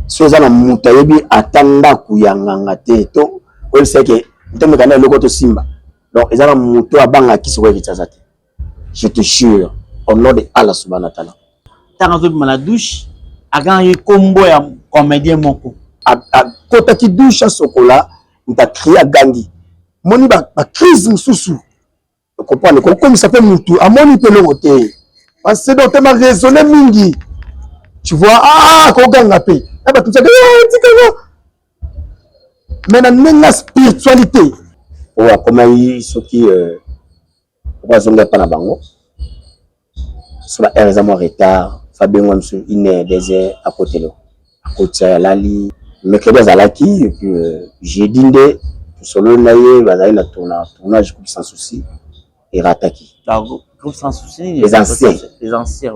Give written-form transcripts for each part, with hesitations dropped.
Si vous avez un moutayebi atanda kuyanganga te to on sait que ntombe kana loko to simba donc ils ont un moutou abanga qui se voit je te jure au nom de Allah subhanahu wa ta'ala tant que la douche a gagné combo ya comédien moko a kota ki douche sokola nta créer gangi moni ba crise mususu comprendre comme ça fait moutou a moni pe le côté parce que donc ma raisonner mingi tu vois ko ganga pe ba tout ça mais dans la spiritualité ouais comment ils sont qui pourquoi zonga pas na bango sur la raison retard Fabien Wamsu une heure 2 heures à côté ya lali mais que des alaki et puis j'ai dindé solo naie bazali na tournage sans souci et rataki groupe sans souci les anciens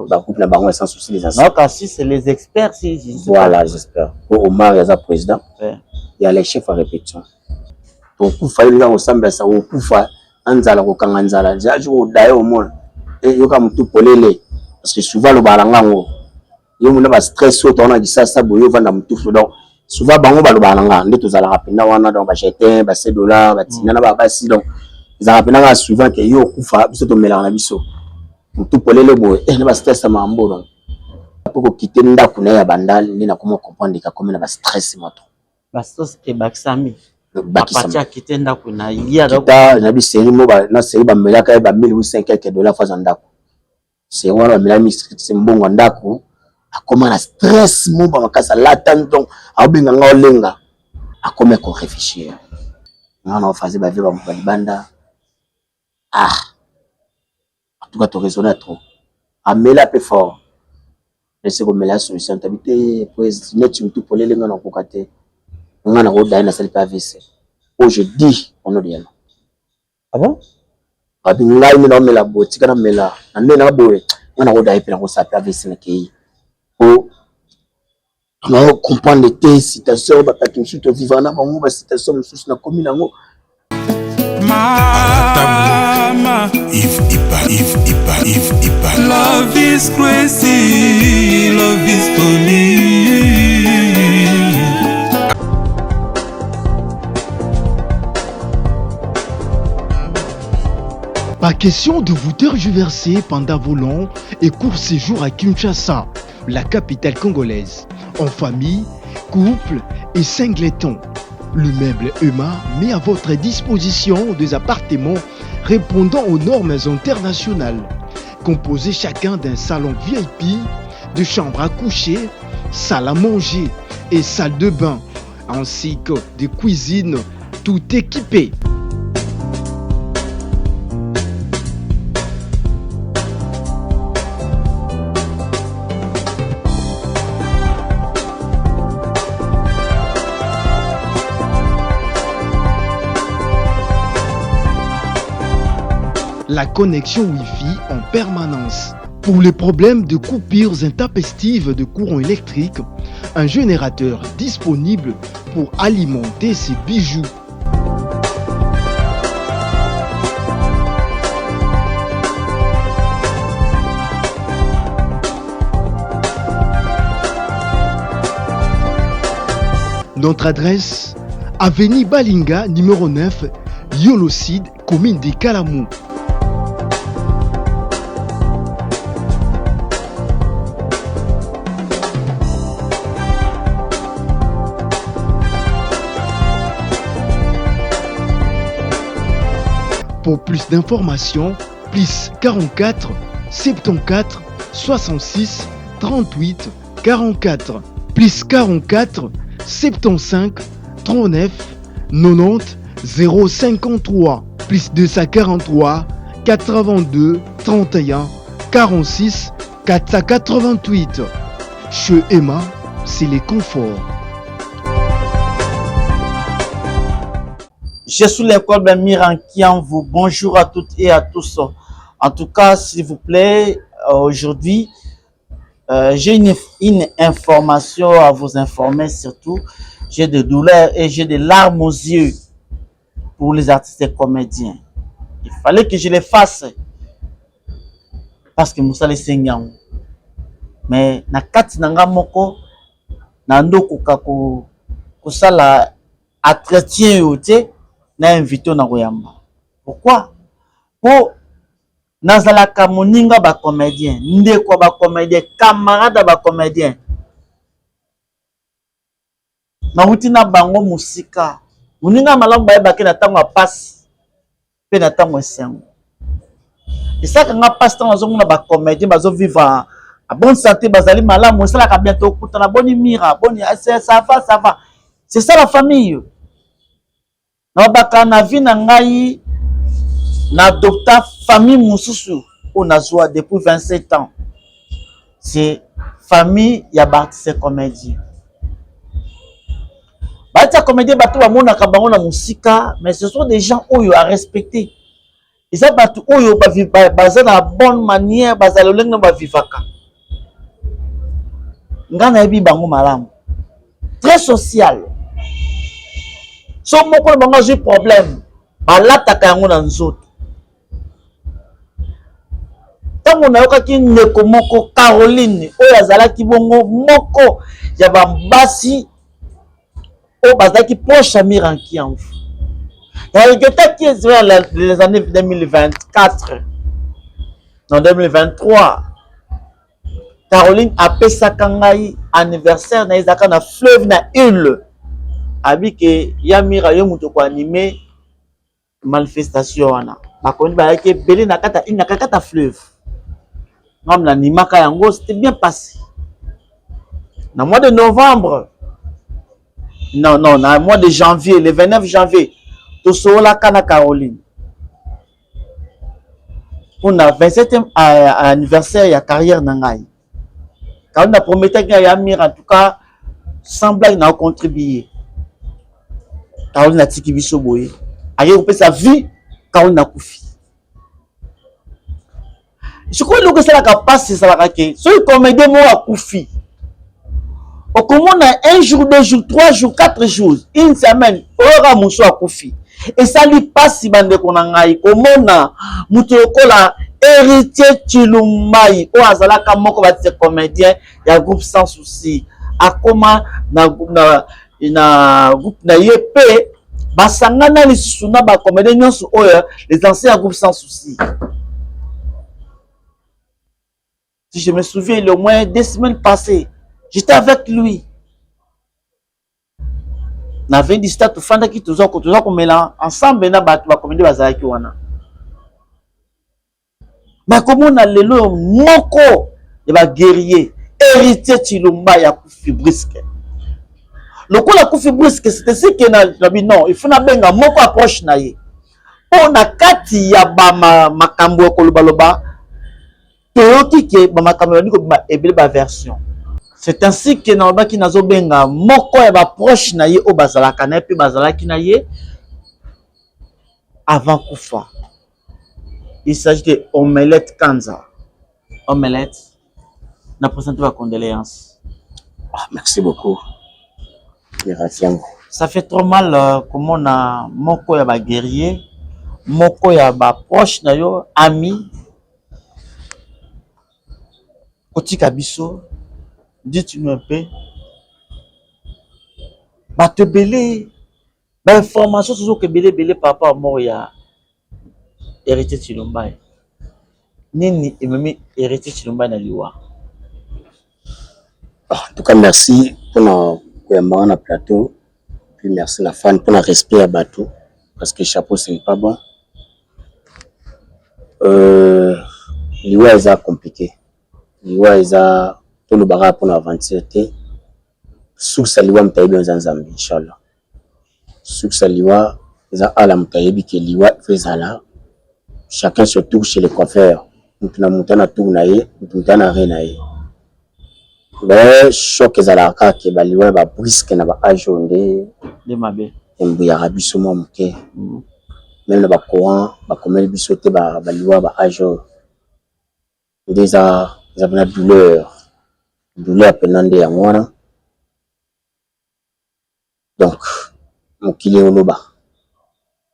bah groupe na bango sans souci les anciens non si c'est les experts si voilà j'espère pour Omar Yaza président il y a les chefs à répétition donc pour faire les ensemble ça ou pour faire anzala ko kanganzala jajo dayo au monde et yoka mutu polele parce que souvent le balangango yo muna ba stress auto na disasa boyo vanda mutu donc souvent bango ba lo balanga nde tozala rapenda wana donc ba jeter ba $7 ba tina na ba basi donc ils rappellent souvent que yo kufa biso to melana biso mutu polele boy na ba stress mambo donc pour quitter ndako na ya bandal ni na comment comprendre ka comme na ba stress moto ba stress e baksami bakisama quitter ndako na ilia na bi série mo ba na série ba melaka ba $1,800 quelques fois ndako c'est wana melami c'est mbongo ndako akoma na stress mo ba makasa latan donc abenga nga olenga akoma ko réfléchir on a fait ba vie ba banda en tout cas tu raisonnes trop amela peu fort laissez comme la solution t'habiter puis net tu tout pour les lenga na kokate nga na roda na salle pas vc oh je dis on dit non ah bon abi ngai ni na mela boti kana mela na ndena boye nga na roda epela ko sa pas vc na kei pour on comprendre les citations ba pakinsu to vivana ba mo ba citation mususu na commune ngo Mama, if love is crazy, love is funny. Pas question de vous tergiverser pendant vos longs et courts séjours à Kinshasa, la capitale congolaise, en famille, couple et singleton. Le meuble EMA met à votre disposition des appartements répondant aux normes internationales, composés chacun d'un salon VIP, de chambres à coucher, salle à manger et salle de bain, ainsi que de cuisines tout équipées. La connexion Wi-Fi en permanence. Pour les problèmes de coupures intempestives de courant électrique, un générateur disponible pour alimenter ces bijoux. Notre adresse, avenue Balinga, numéro 9, Yolocide, commune de Kalamou. Pour plus d'informations, plus 44 74 66 38 44, plus 44 75 39 90 053, plus 243 82 31 46 488. Chez Emma, c'est les conforts. Je suis l'école de Miran qui en vous. Bonjour à toutes et à tous. En tout cas, s'il vous plaît, aujourd'hui, j'ai une information à vous informer surtout. J'ai des douleurs et j'ai des larmes aux yeux pour les artistes et comédiens. Il fallait que je les fasse parce que Moussa les seigneurs. Mais na kati nanga moko nando kuka kusala entretien yote na invité na koyamba. Pourquoi? Pour nazalaka moninga ba comédien, ndeko ba comédien, camarade ba comédien. Na utina bango musika. Moninga malamu ba yebaki na tango passe pe na tango esengo. Et ça quand on passe temps on a ba comédien bazo vivre à bonne santé, bazali malamu, ça la bientôt kuta na boni mira, boni ça va. C'est ça la famille. Na baka na vie na ngai na docteur famille mususu on a joué depuis 27 ans. C'est famille ya Bartise comédien. Bartise comédien bato ba mona ka bango na musika, mais ce sont des gens oyo à respecter. Et ça bato oyo ba vivre bazana na bonne manière, bazalo lengo ba vivaka. Ngana yebi bango malamu. Très social. So moko bango j'ai problème. Balataka yango na nzoto. Tango na yokaki ndeko moko Caroline oyo azalaki bongo moko ya bambasi oyo bazalaki proche ya Miranki en vous. Qui est vers les années 2024. Non, 2023. Caroline a fait sa kangai anniversaire na izaka na fleuve na île. Abi ke Yamira yo muto ko animer manifestation wana. Bakoni ba yake belé na kata fleuve. Ngam na nimaka yango c'était bien passé. Na mois de novembre. Non, na mois de janvier, le 29 janvier. Tosola kana Caroline. Pour na 27e anniversaire ya carrière na ngai. Quand on a promis que Yamir en tout cas sans blague n'a contribué. Quand on a tiki biso boye, aye on peut sa vie quand on a koufi. Je crois que ça la passe ça la que so comédien mo a koufi. Au comment on a un jour, 2 jours, 3 jours, 4 jours, une semaine, aura mousso a koufi. Et ça lui passe si bande qu'on a eu comment na mutokola héritier Chilumbai o azalaka moko batise comédien ya groupe sans souci akoma na groupe na yep basangana lisusu na ba comédien nyonso oyo les anciens groupe sans souci. Si je me souviens le moins 2 semaines passées j'étais avec lui na 20 distat fanda ki tozo ko mela ensemble na ba comédien bazalaki wana. Mais comment on a le lot moko de ba guerrier héritier Chilumba ya Koufi Brisque. Le coup la Koufi Brisque c'était ce que na non il faut na benga moko approche na ye. On a kati ya ba makambo ko lobaloba toyoki ke ba makambo ni ko ba ebele ba version. C'est ainsi que na ba ki nazo benga moko ya ba approche na ye o bazalaka na pe bazalaki na ye avant Koufa. Il s'agit de Omelette Kanza. Omelette, n'a présenté ma condoléance. Ah, merci beaucoup. Ça fait trop mal comment on a moko ya ba guerrier, moko ya ba proche na yo, ami. Koti kabiso, dites-nous un peu. Ba te belé, ba information toujours que belé par rapport à mort ya héritier Chilumba. Nini et même héritier Chilumba na liwa. En tout cas, merci pour le plateau. Puis merci la fan pour le respect à bateau. Parce que chapeau, ce n'est pas bon. Liwa est compliqué. Liwa est tout le barrage pour l'aventure. Sous sa liwa m'taïbi en Zanzambi, Inch'Allah. Sous sa liwa, est à la m'taïbi qui liwa fait ça là. Chacun se tourne chez le coiffeur. Nous avons tout naïe, nous avons rien naïe. Mais choc est à la carte qui va lier ba brisque na ba ajonde de mabe. Mbuya rabiso mo mke. Même na ba courant, ba komel bisote ba liwa ba ajo. Déjà, ils avaient la douleur penande ya mwana. Donc, mon kili oloba.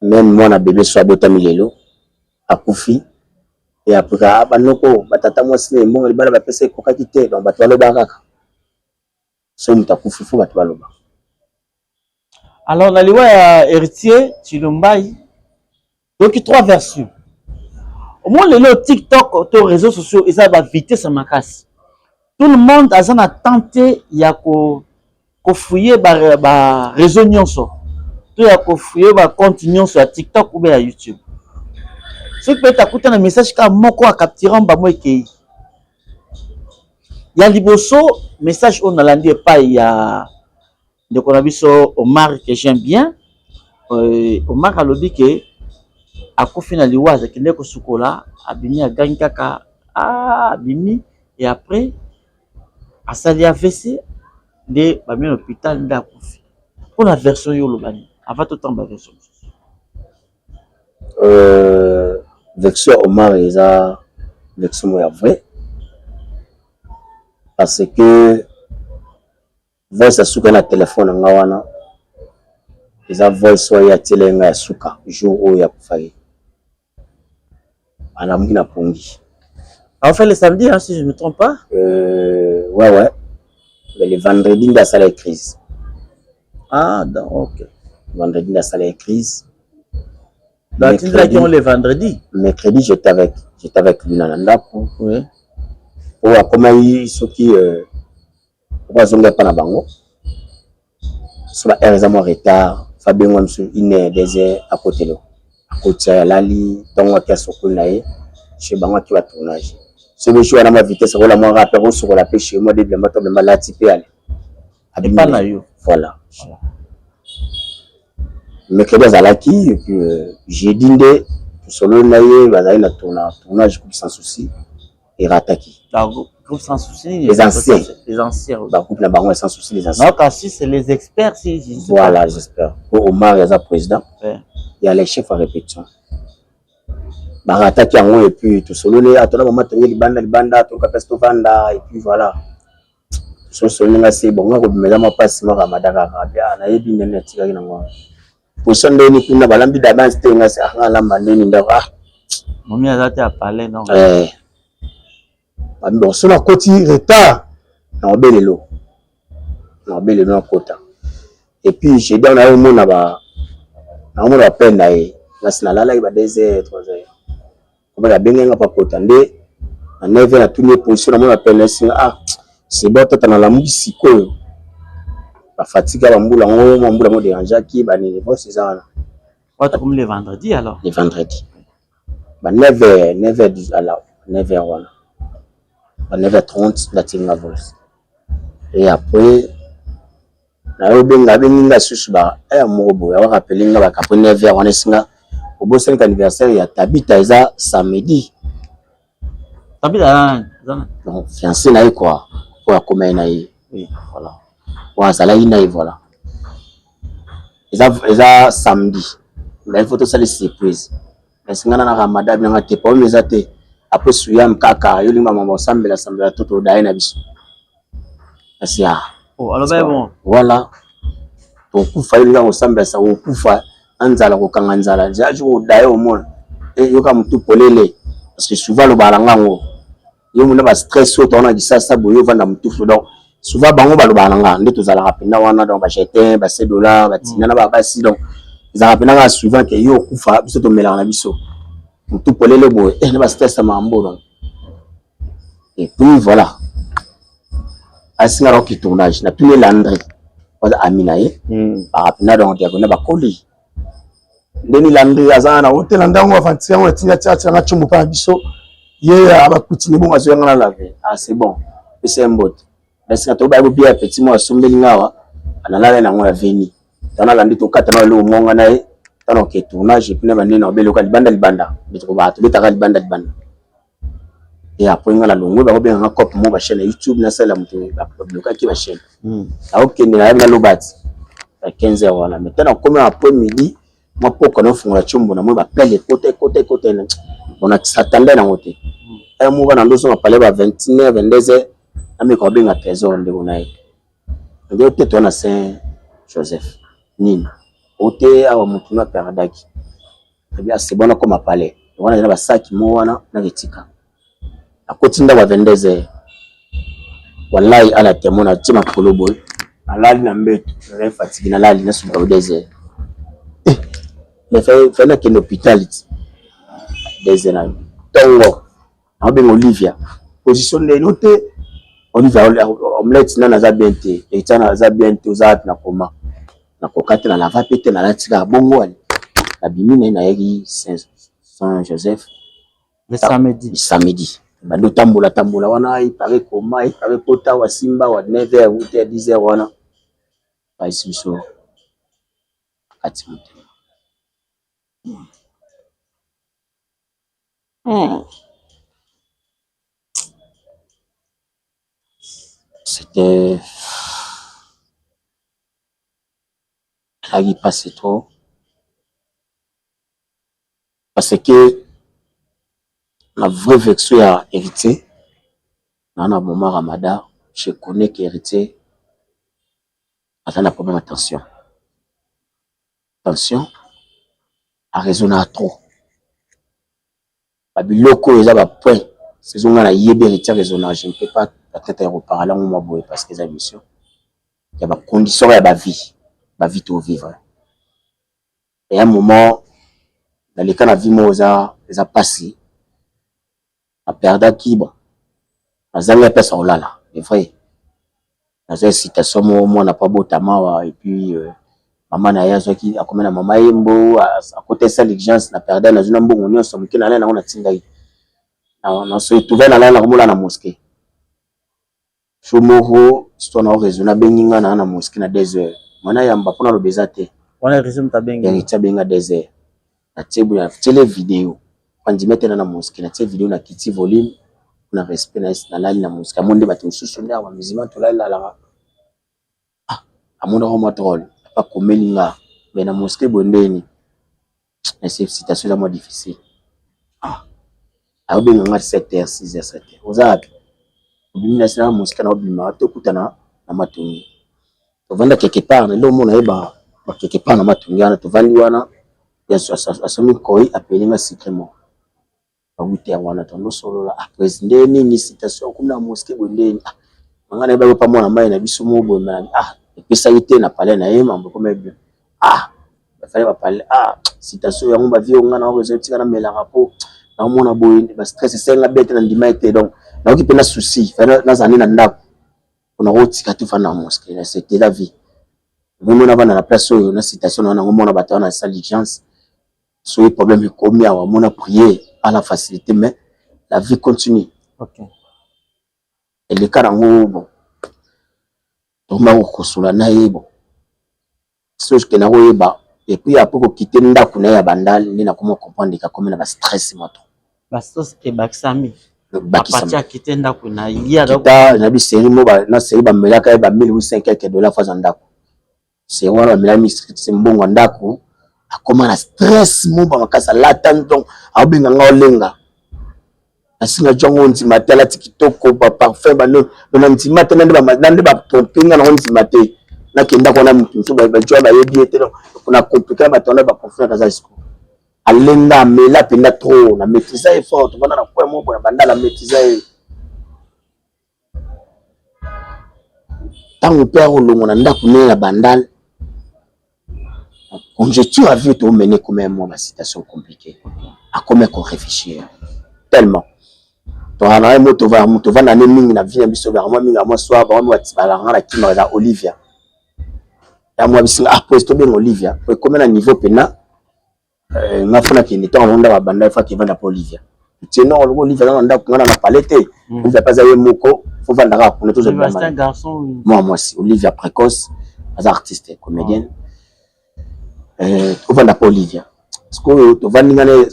Même moi na bébé soit bota milelo. Akufi et après banoko batata moi c'est bon le bala ba pese ko kakite donc batwa le baraka so mutakufu fo bato baloba. Alors, la loi héritier, Chilombai, donc 3 versions. Au moins, le TikTok, les réseaux sociaux, ils ont vitesse à ma casse. Tout le monde a tenté de fouiller les réseaux nyonso. Tout a fouiller les comptes nyonso à TikTok ou bien à YouTube. Ce qui peut être un message qui a capturé un bamo ekei. Il y a liboso message on a landé pas il y a de konabiso Omar que j'aime bien. Omar a lobby que a kofina liwaza kende ko sukola abimi a gagné kaka abimi et après a sali AVC de ba bien hôpital nda kofi. Pour la version yo lobani avant tout temps ba version. Version Omar eza version ya vrai parce que voice asuka na téléphone nga wana eza voice ya telenga ya suka jour oyo ya kufaye ana muna pongi. On fait le samedi hein, si je ne me trompe pas. Ouais le vendredi nda sala crise. Ah donc OK. Vendredi nda sala crise. Donc tu dis le vendredi. Mercredi j'étais avec lui na ndako. Oui. Pour akomai soki bazonga pa na bango. Sur la raison retard, Fabien Wamsu 1 heure 2 heures à côté là. À côté ya lali, tongo kia sokuna ye, chez bango qui va tournage. Ce que je suis à ma vitesse, voilà moi rappel sur la pêche chez moi de bien bateau de malati pe aller. Et pas na yo. Voilà. Mercredi azalaki et puis j'ai dindé solo na ye bazali na tournage sans souci et rataki. Groupe sans souci. Les anciens. Les anciens. Bah, groupe na bango sans souci les anciens. Non, parce que c'est les experts. Voilà, j'espère. Pour Omar, il y a un président. Ouais. Il y a les chefs à répétition. Barata qui a et puis tout solo, il y a tout le moment, il y a libanda, tout le capesto vanda, et puis voilà. Son solo, c'est bon, on va me passer ma ramadara, on a eu bien net, il y a une pour son dernier coup, on a balambi d'avance, on a fait un lamandé, on a fait. Mon ami a parlé, non? Bon, sur la côte retard, on a bel l'eau. On a bel l'eau côté. Et puis, j'ai dit, on a eu mon là-bas. On a peine là. Là, il va 2 heures, 3 heures. On va bien gagner pas côté. On a 9 heures à toutes les positions. On a peine là. C'est bon, tu as la musique. La fatigue, la moule, on m'a dérangé qui va venir. C'est ça. Comme les vendredis alors? Les vendredis. 9h, 9h, alors 9h, voilà. À 9h30, la team avance. Et après, la susba, et Morobo, on rappelle, on va après 9h, on est au beau 5 anniversaire, il y a Tabita Eza samedi. Tabita, donc, fiancé naï quoi, pour la commune naï. Oui, voilà. Pour ça naï naï, voilà. Eza samedi. La photo, ça les surprise. Mais c'est un ramadan, il y a un tépo, mais ça t'est. Après suyam kaka yoli mama sambela toto dai na biso asia oh alors ben bon voilà to kufa yoli ngo sambela sa wo kufa anzala ko kanga nzala jaji wo dai o mon e yoka mutu polele parce que souvent le balanga ngo yo muna ba stress o tona gisasa boyo vanda mutu fo donc souvent bango ba lo balanga ndeto zala rapenda wana donc ba jeter ba $7 ba tinana ba basi donc za rapenda nga souvent que yo kufa biso to melana biso tout pour les bois et ne va stress à mambo et puis voilà asingaro qui tournage na tous les landry pas aminaye apina donc diagonale ba koli ndeni landry azana hotel ndango afantia on tinya tcha na chumbu pa biso ye abakuti ni bon azo ngana laver ah c'est bon c'est un bot parce que to ba bien petit mo asombeli ngawa analala na ngwa veni tana landi to katana le monga nae tano ke tournage puis na banene obelo ka libanda bitoko ba to bitaka libanda et après ngala longo ba bien un cop mo ba chaîne YouTube na sala muto ba bloquer ki ba chaîne a OK ni na lobat à 15h voilà maintenant comme après midi moi poko no funga chumbu na mo ba plein de côté on a s'attendait na côté et mo ba na ndoso parler ba 21h 22h na me ko benga trésor ndeko nae ndio teto na Saint Joseph nini ote awa mutu na paradaki bien c'est bon comme parler on a ba saki mo wana na ketika akotinda ba 22h wallahi ala temona tima kolobo Alali na mbeto, je fatigué na lali na sur le désert. Mais fait que l'hôpital 2 ans. Tongo. On ben Olivia. Position de noter Olivia omelette na naza bien te. Et ça naza bien te oza na koma. Na kokate na lava pete na latika bongo ali. Na bimine na yeki Saint-Joseph. Le samedi. Samedi. Bando tambola wana il paraît koma, il paraît kota wa Simba wa 9h ou 10h wana. Pas ici so. Ati. C'était là il passait trop parce que la vraie version a hérité dans un moment Ramadan je connais qu'héritier attend un problème attention à raisonner à trop babiloko eza ba point saison na yebe héritier raisonnage je ne peux pas peut-être reparler en moi parce que c'est mission il y a ba conditions ya ba vie tout vivre et à un moment dans les cas la vie moi ça passé a perdu qui bon azanga pesa olala c'est vrai dans citation moi n'a pas beau tamawa et puis maman na yazo qui a comme na maman yembo à côté ça l'exigence na perdu na zona mbongo nyonso mukina na on tinga yi na se trouver na la komola na mosquée chomoro histoire na raisonner benginga na mosquée na 2 heures mana yamba pona lo bezate On a raison ta benga ya benga 2 heures na tebu ya télé vidéo quand tu mets na mosquée na télé vidéo na kiti volume na respect na lali na mosquée monde ba tususu nda wa musulman to la la amona ko drôle pas komelinga mais na mosquée bondeni na cette situation là moi difficile a benga 7h 6h 7h ozapi obimina sina mosquée na obima to kutana na matungi to vanda quelque part na lo mona eba quelque part na matungi ana to vandi wana ya asomi koi apelinga secrètement ba 8h wana to no solo la président ni citation kuna mosquée bondeni ngana eba pa mona mai na biso mo bo na et ça été na parler na yema mboko bien il fallait pas parler citation ya ngomba vie ngana o rezo tika na mela rapo na mona boy ba stress c'est nga bête na ndima été donc na okipe na souci na zani na ndako on a rotika tout fa na mosquée c'était la vie vraiment na bana na place oyo na citation na ngomona bato na salle d'urgence so le problème est commis à mona prier à la facilité mais la vie continue. OK et le cas ngo bon toma kosola na yebo so je na yeba et puis après ko quitter ndako na ya bandal ni na comment comprendre ka comme na ba stress moto ba stress e baksami bakisami a quitter ndako na ilia donc na bi série mo ba na série ba melaka ba 1800 quelques dollars fois ndako c'est wana melami c'est mbongo ndako akoma na stress mo ba makasa latan donc abenga ngolenga asinga jongo ntima tala tikitoko ba parfum ba no na ntima tena nde ba pompinga na ntima te na kenda kona mtu ba jwa ba yebi ete kuna compliquer ba tonda ba confiance kaza isko alenga mela penda trop na maîtriser effort bana na kwa mo na banda la maîtriser tango père olongo na ndako ne la bandal conjecture à vie to mener comme moi ma situation compliquée à comment qu'on réfléchir tellement toi na moto va na mingi na vie biso ba moi mingi moi soir ba moi tibalanga na kima za Olivia ya moi bisinga après to ben Olivia pour comme na niveau pena nga fona ki nito onda ba banda fa ki vanda pa Olivia tino Olivia na ndako ngana na palete il va pas aller moko faut vanda ka kuna to c'est un garçon moi si Olivia précoce as artiste comédienne faut vanda pa Olivia parce que to vandi ngane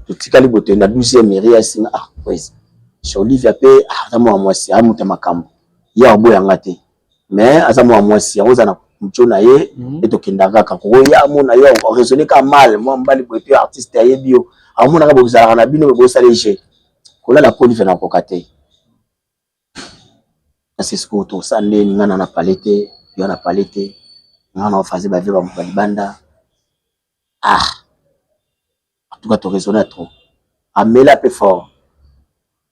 to tikali boto na 12e mairie ya singa ouais chez Olivia pe azamo moi si amuta makambo ya oboya ngate mais azamo moi si ozana mchona ye eto kindanga ka ko ya mona yo raisonner ka mal moi mbali bo puis artiste ya bio amona ka bozala na bino bo saleje kola la police na kokate c'est ce que to sande ngana na palete yo na palete ngana fazer ba vie ba banda en tout cas to raisonner trop amela pe fort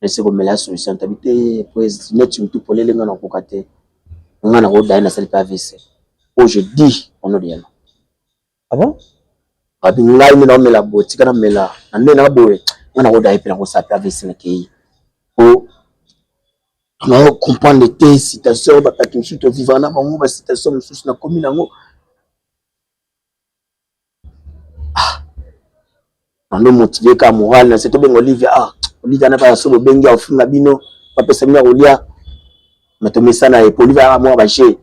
c'est comme la solution t'habiter pues net tu tout pour les ngana kokate On a rodé na salle AVC. Oh, je dis on a dit. Ah bon? Abi ngai mi na mela boti kana mela. Na ndena boye. On a rodé pe na ko salle AVC na kei. Oh, on comprendre les citations ba pa kinsu to vivant na bango ba citation mususu na komi nango. On a motivé ka moral na c'est bien Olivia. Ah, Olivia na ba so bengi au finga bino. Pa pesa mi Olivia. Metomi sana e Olivia mo ba che.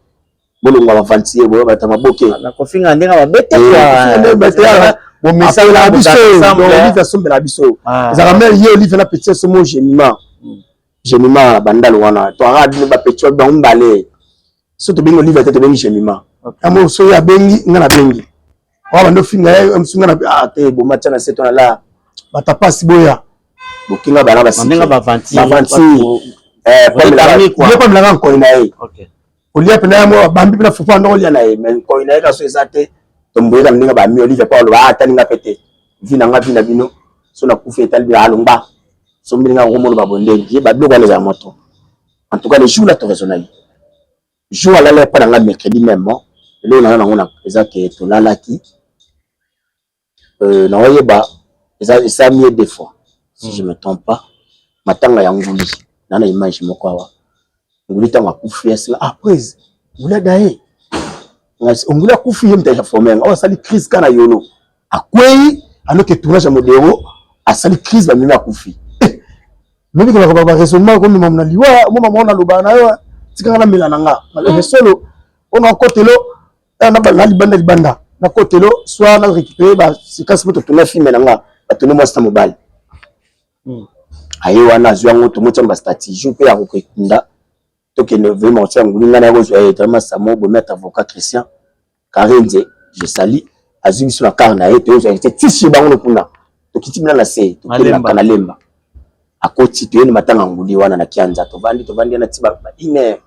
Bolonga ba fantier bo ba tama boke. Na kofinga ndenga ba bete kwa. Bete ya. Bon message la biso. Olivia sombe la biso. Za mère ye Olivia na petit so mo gemima. Gemima bandalo wana. To aradi ba petit ba mbale. So to bengi Olivia to bengi gemima. Amo so ya bengi ngana bengi. Wa bando finga msunga na ate bo matana seto na la. Batapasi boya. Bokinga bana ba ndenga ba fantier. Ba fantier. Pas me la encore inae. OK. Olia pena mo bambi pena fufa ndo olia nae mais ko inae ka so ezate tomboyeka ndinga ba mi Olivier Paul ba ataninga pete. Vina ngapi na bino so na kufa etalbi alongba. So mbilinga ngomono ba bondengi ba biloko na za moto. En tout cas les jours là to raisonnable. Jour là là pas dans mercredi même. Le na ngona ezake to lalaki. Na oyeba ça mieux des fois. Si je me trompe pas. Matanga ya nguli. Nana image moko awa nguli tanga kufi asila après ngula dae ngula kufi yemta ya fomenga awa sali crise kana yolo akwei anoke tournage modero asali crise ba mimi akufi nobi ko ba raisonnement ko mama na liwa mama mona lobana yo tikanga na milana nga le solo on kotelo na ba libanda na kotelo soit na récupérer ba séquence moto tourner film na nga ba tourner moi sta mobile aye wana zwango to moto mba stratégie pe ya kokunda to ke ne veut mentir ngulinga na ko zoya tellement ça mo bo mettre avocat Christian Karenze je sali azumi sur la carne aye to zoya tisi bango kuna to kitimina na se to kana lemba akoti to ni matanga nguli wana na kianza to vandi na tiba ine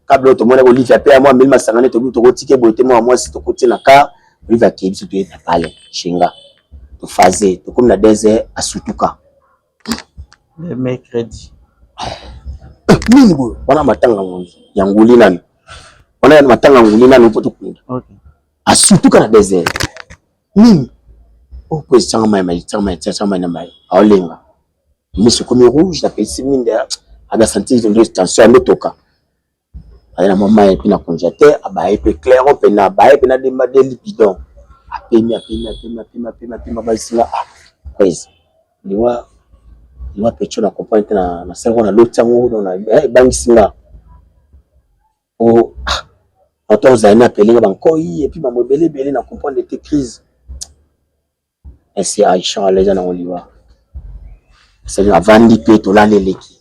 kablo to mona Olivia pe moi mille masangane to kotike bote moi si to koti na car Olivia ke biso to eta pale shinga to fazer to comme na désert asutuka le mercredi. Nini bo wana matanga ya nguli nani wana matanga nguli nani poto kunda. Okay. Asutuka na désert nini o ko tsanga mai na mai aolenga monsieur comme rouge la petite mine a senti une tension en toka ala mama et puis na congélateur aba et puis clair on peut na ba et puis na de lipidon apemi ba singa crazy liwa pecho na comprendre na servo na lotango na bangi singa o autant zaina pelinga bankoi et puis ba mobele na comprendre des crises et c'est Aïcha les na oliwa c'est la vandi pe to la leleki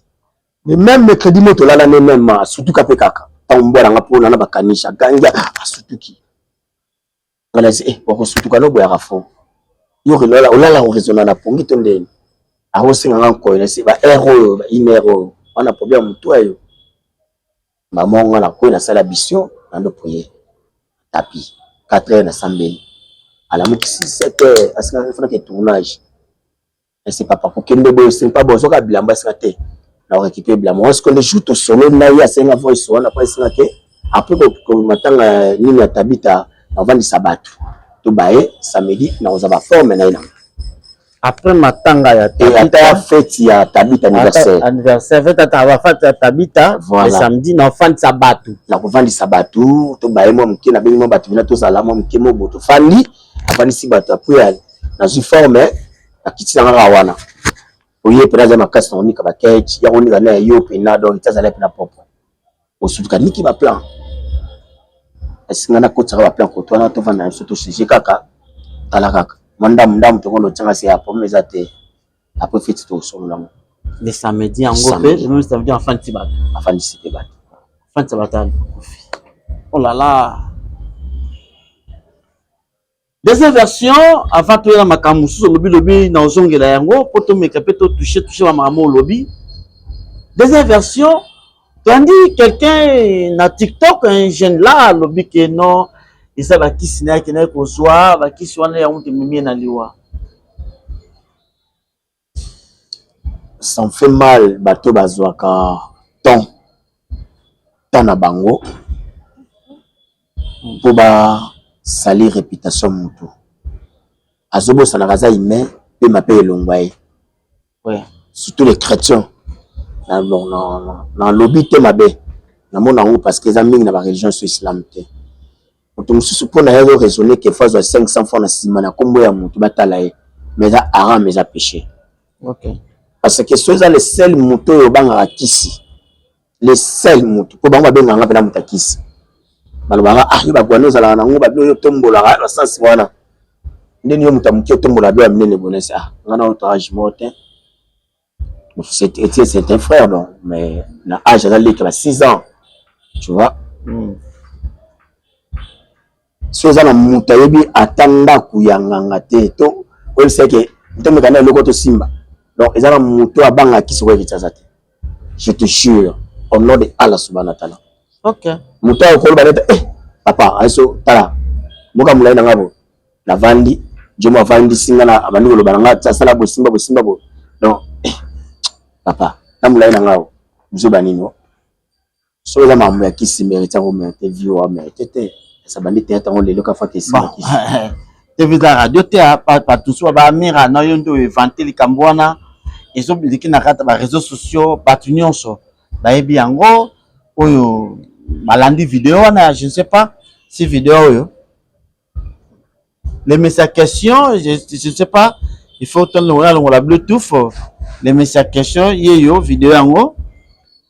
mais même mercredi moto la même surtout ka pe kaka tambora nga pona na bakanisha ganga asutuki ngala se wako sutuka no boya rafo yo relola olala o raisonner na pongi to ndeni aho singa ngako ina se ba héros ba inero wana problème to ayo maman na ko na sala bision ando poye tapi 4h na sambeli ala muki 7h asika fana ke tournage et c'est pas pour kende boy c'est pas bon so ka bilamba sate na récupérer bilamba on se connaît juste au solo na ya senga voice wana pas singa ke après ko matanga nini atabita avant di sabatu to bae samedi na ozaba forme na ina après matanga ya tabita fête ya tabita anniversaire fête ta fête tabita le samedi na fin de sabatu na ko vandi sabatu to bae mo mki na bino batu na to sala mo mki mo boto fandi afani si batu après na ju forme akiti na wana oye peraza makasi na onika ba cage ya onika na yo pena do itazala pena popo osuka niki ba plan esinga na kotsa ba plan ko to na to vanda so to sije kaka tala kaka mandam to kono tsanga si hapo mezate après fête to solo lango le samedi en gros même samedi en fin de sabatu fin de sabatu oh là là. Deuxième version, avant de la makamusu lobby na ozongela yango poto mekapeto toucher wa mama lobby. Deuxième version, tandis quelqu'un na TikTok un jeune là lobby que non, il ça ba kisina ki na ko soa ba kiswana ya unte mimi na liwa. Ça me fait mal bato bazwaka temps na bango pour ba salir réputation mutu azobo sana kaza ime pe mape elongwaye ouais surtout les chrétiens dans lobby te mabe na mona ngo parce que zaming na ba religion sur islam te mutu mususu pona yazo raisonner que fois 500 fois na sima na kombo ya mutu batala ye mais ça haram mais ça péché. OK Parce que ceux là les seuls mutu yo banga kisi les seuls mutu ko banga benga nga pela mutakisi balobanga ah yo bagwano zala na ngo babilo yo tombola ba sens wana ndeni yo mutamuki tombola ba minene bonese ah ngana outrage mortel c'est un frère donc mais na âge là il a 6 ans tu vois ceux là mutayebi atanda kuyanganga te to on sait que ntombe kana loko to simba donc ils ont mutu abanga kisi ko kitasa te je te jure au nom de Allah subhanahu wa ta'ala. OK Mutu ko ba neta papa aiso tala muka mulai na ngabo na vandi jomo vandi singana abandi lo bananga tsasala bo simba bo donc papa na mulai na ngabo biso banino so za mamu ya kisi mérite ko mérite vie wa mérite ça bandi te tango lelo ka fa kisi kisi TV radio te pas tout so ba mira na yondo vanter likambwana ezo biliki na kata ba réseaux sociaux batunions ba ebi yango oyo malandi vidéo wana je ne sais pas si vidéo oyo les messages questions je ne sais pas il faut tellement la bluetooth les messages questions yeyo vidéo yango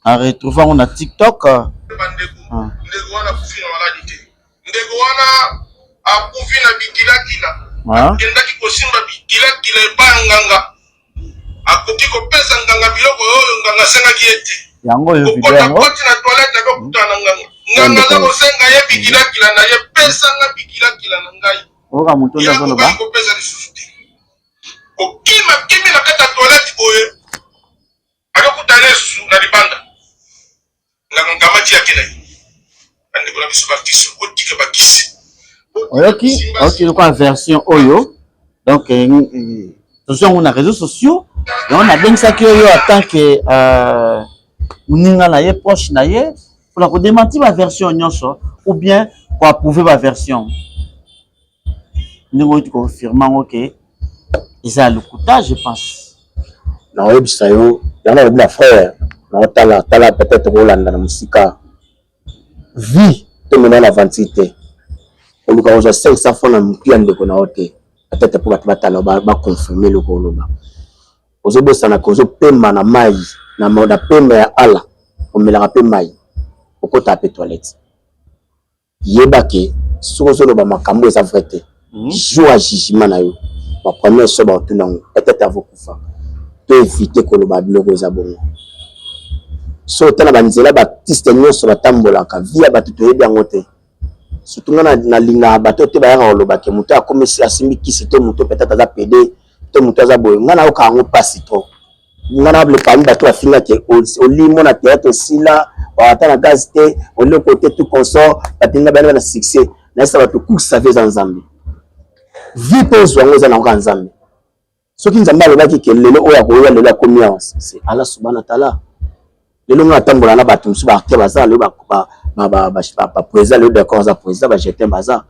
en retrouvant on a TikTok ndego wana kufina maladi te ndego wana akufina bikila kendaki kosimba bikila ebanganga akoki kopesa nganga biloko oyo nganga sengaki ete yango yo video yango koti na toilette akokutana nganga za kosenga ye bikila na ye pesa nga bikila na ngai oka mutu ndo kono ba kopesa lisusu te okima kimi na kata toilette boye akokutana lisusu na libanda nganga ngamati yake na ye ande bona biso bakisi otika bakisi ok quoi version oyo donc on a réseaux sociaux et on a bien ça que yo en tant que uninga na ye proche na ye pour la démentir ma version nyonso ou bien pour approuver ma version nous tu confirmant OK ils a le coûtage je pense na webisa yo yana na frère na tala peut-être Rolanda na musika vie te mena la vantité on nous cause 500 francs na mpia ndeko na hote peut-être pour batala ba confirmer le koloba ozobo sana kozo pemba na mai na moda pemba ya ala omela pe mai okota pe toilette yebake sozo lo ba makambo eza vrai te jour à jugement na yo ba premier so ba tunango peut-être avant kufa peut éviter koloba biloko eza bongo so tana banzela baptiste nyonso batambolaka via bato toyebi yango te surtout na linga bato te bayaka koloba ke moto akomisi asimbi kisi to moto peut-être aza pede to moto aza boye ngana oka yango pasi to ngana ble parmi bato bafinga ke olimo na théâtre sila ata na gaz te olio côté tout consort batinga bana na succès na ça bato kusa veza nzambe vie pezo yango eza na ko nzambe soki nzambe alobaki ke lelo oya koya lelo akomi awa c'est Allah subhanahu wa ta'ala lelo nga tambola na bato musu ba baza le ba président le d'accord za président ba jeter baza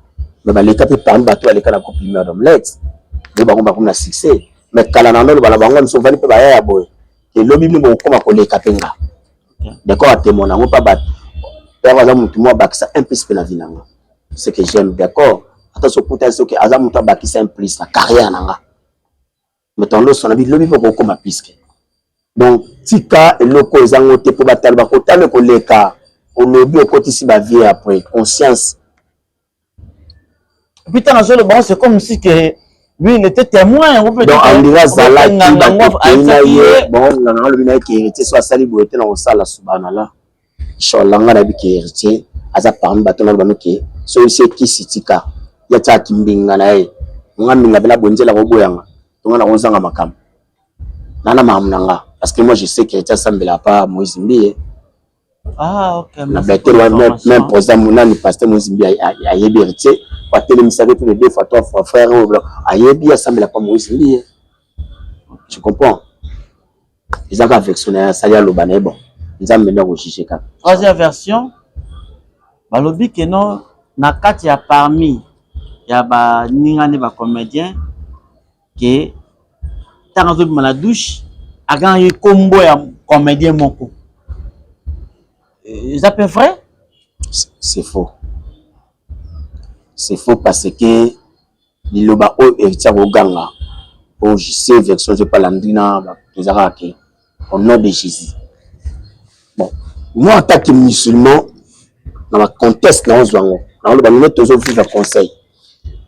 mais ba leka pe parmi bato aleka na compliment d'omelette le ba komba na succès mais kala na ndolo bala bango musu vani pe ba ya boy ke lobi mi bo koma ko leka penga d'accord atemona ngo pa bato ya baza mutu mo bakisa un peu na vinanga c'est que j'aime d'accord ata so puta so ke aza mutu bakisa un plus na carrière nanga mais ton lo sona bi lobi ko koma piske donc tika eloko ezango te po batala bakotana koleka olobi okotisi ba vie après conscience putain na solo bon c'est comme si que lui il était témoin on peut donc on dira zala ki bon na lobi na ki héritier so asali boete na osala subhanallah inshallah ngana bi ki héritier aza parmi bato na lobi ke so isi kisi tika ya ta kimbinga na ye ngaminga bela bonzela ko boyanga tongana ozanga makam nana mamunanga parce que moi je sais que ça semble pas Moïse Mbiye. Ah OK. Na bête même président Mounani pasteur Moïse Mbiye a yebi héritier, pas télémissaire tous les 2 fois 3 fois frère a yebi semble pas Moïse Mbiye. Tu comprends? Ils ont affectionné ça ya lobana bon. Ils ont mené au juger ka. Troisième version. Balobi que non na kati ya parmi ya ba ningane ba comédien que tant que la douche a gagné combo ya comédien moko. C'est pas vrai? C'est faux. C'est faux parce que liloba o héritier boganga au JC version je pas landina tozara ke au nom de Jésus. Bon, moi en tant que musulman dans ma contexte là on zwango na lo ba nous toujours vivre conseil.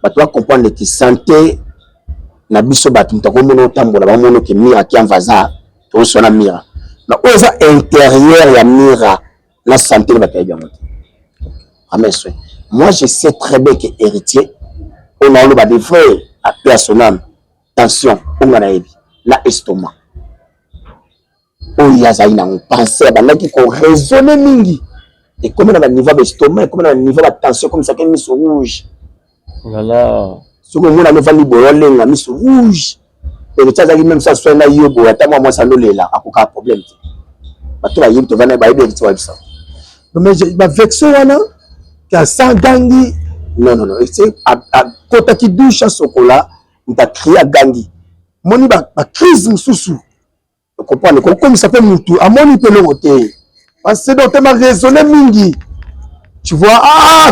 Ba toi comprendre que santé na biso batu mutakomono tambola ba mono ke mira ki anvaza to sona mira. Na oza intérieur ya mira la santé va bien monter. Amen. Moi je sais très bien que héritier on a le des frères à paix à son âme. Tension, on a la estomac. On y a ça, on pense à la qui raisonne mingi. Et comme on a un niveau d'estomac, comme on a un niveau de tension, comme ça, qui est mis sur rouge. Voilà. Ce que on a le vali bololé, on a mis sur rouge. Et le tchadali même ça, soit là, yobo, et moi, ça l'olé là, à aucun problème. Maintenant, il y a une vanne, il y a ça. Mais je vais vexer, qui a 100 gangi. Non. C'est à côté qui douche à chocolat, on t'a crié à gangi. Moni ba crise mususu. Tu comprends? Comme ça fait mutu, à moni pe le côté. Parce que donc tu m'as raisonné mingi. Tu vois,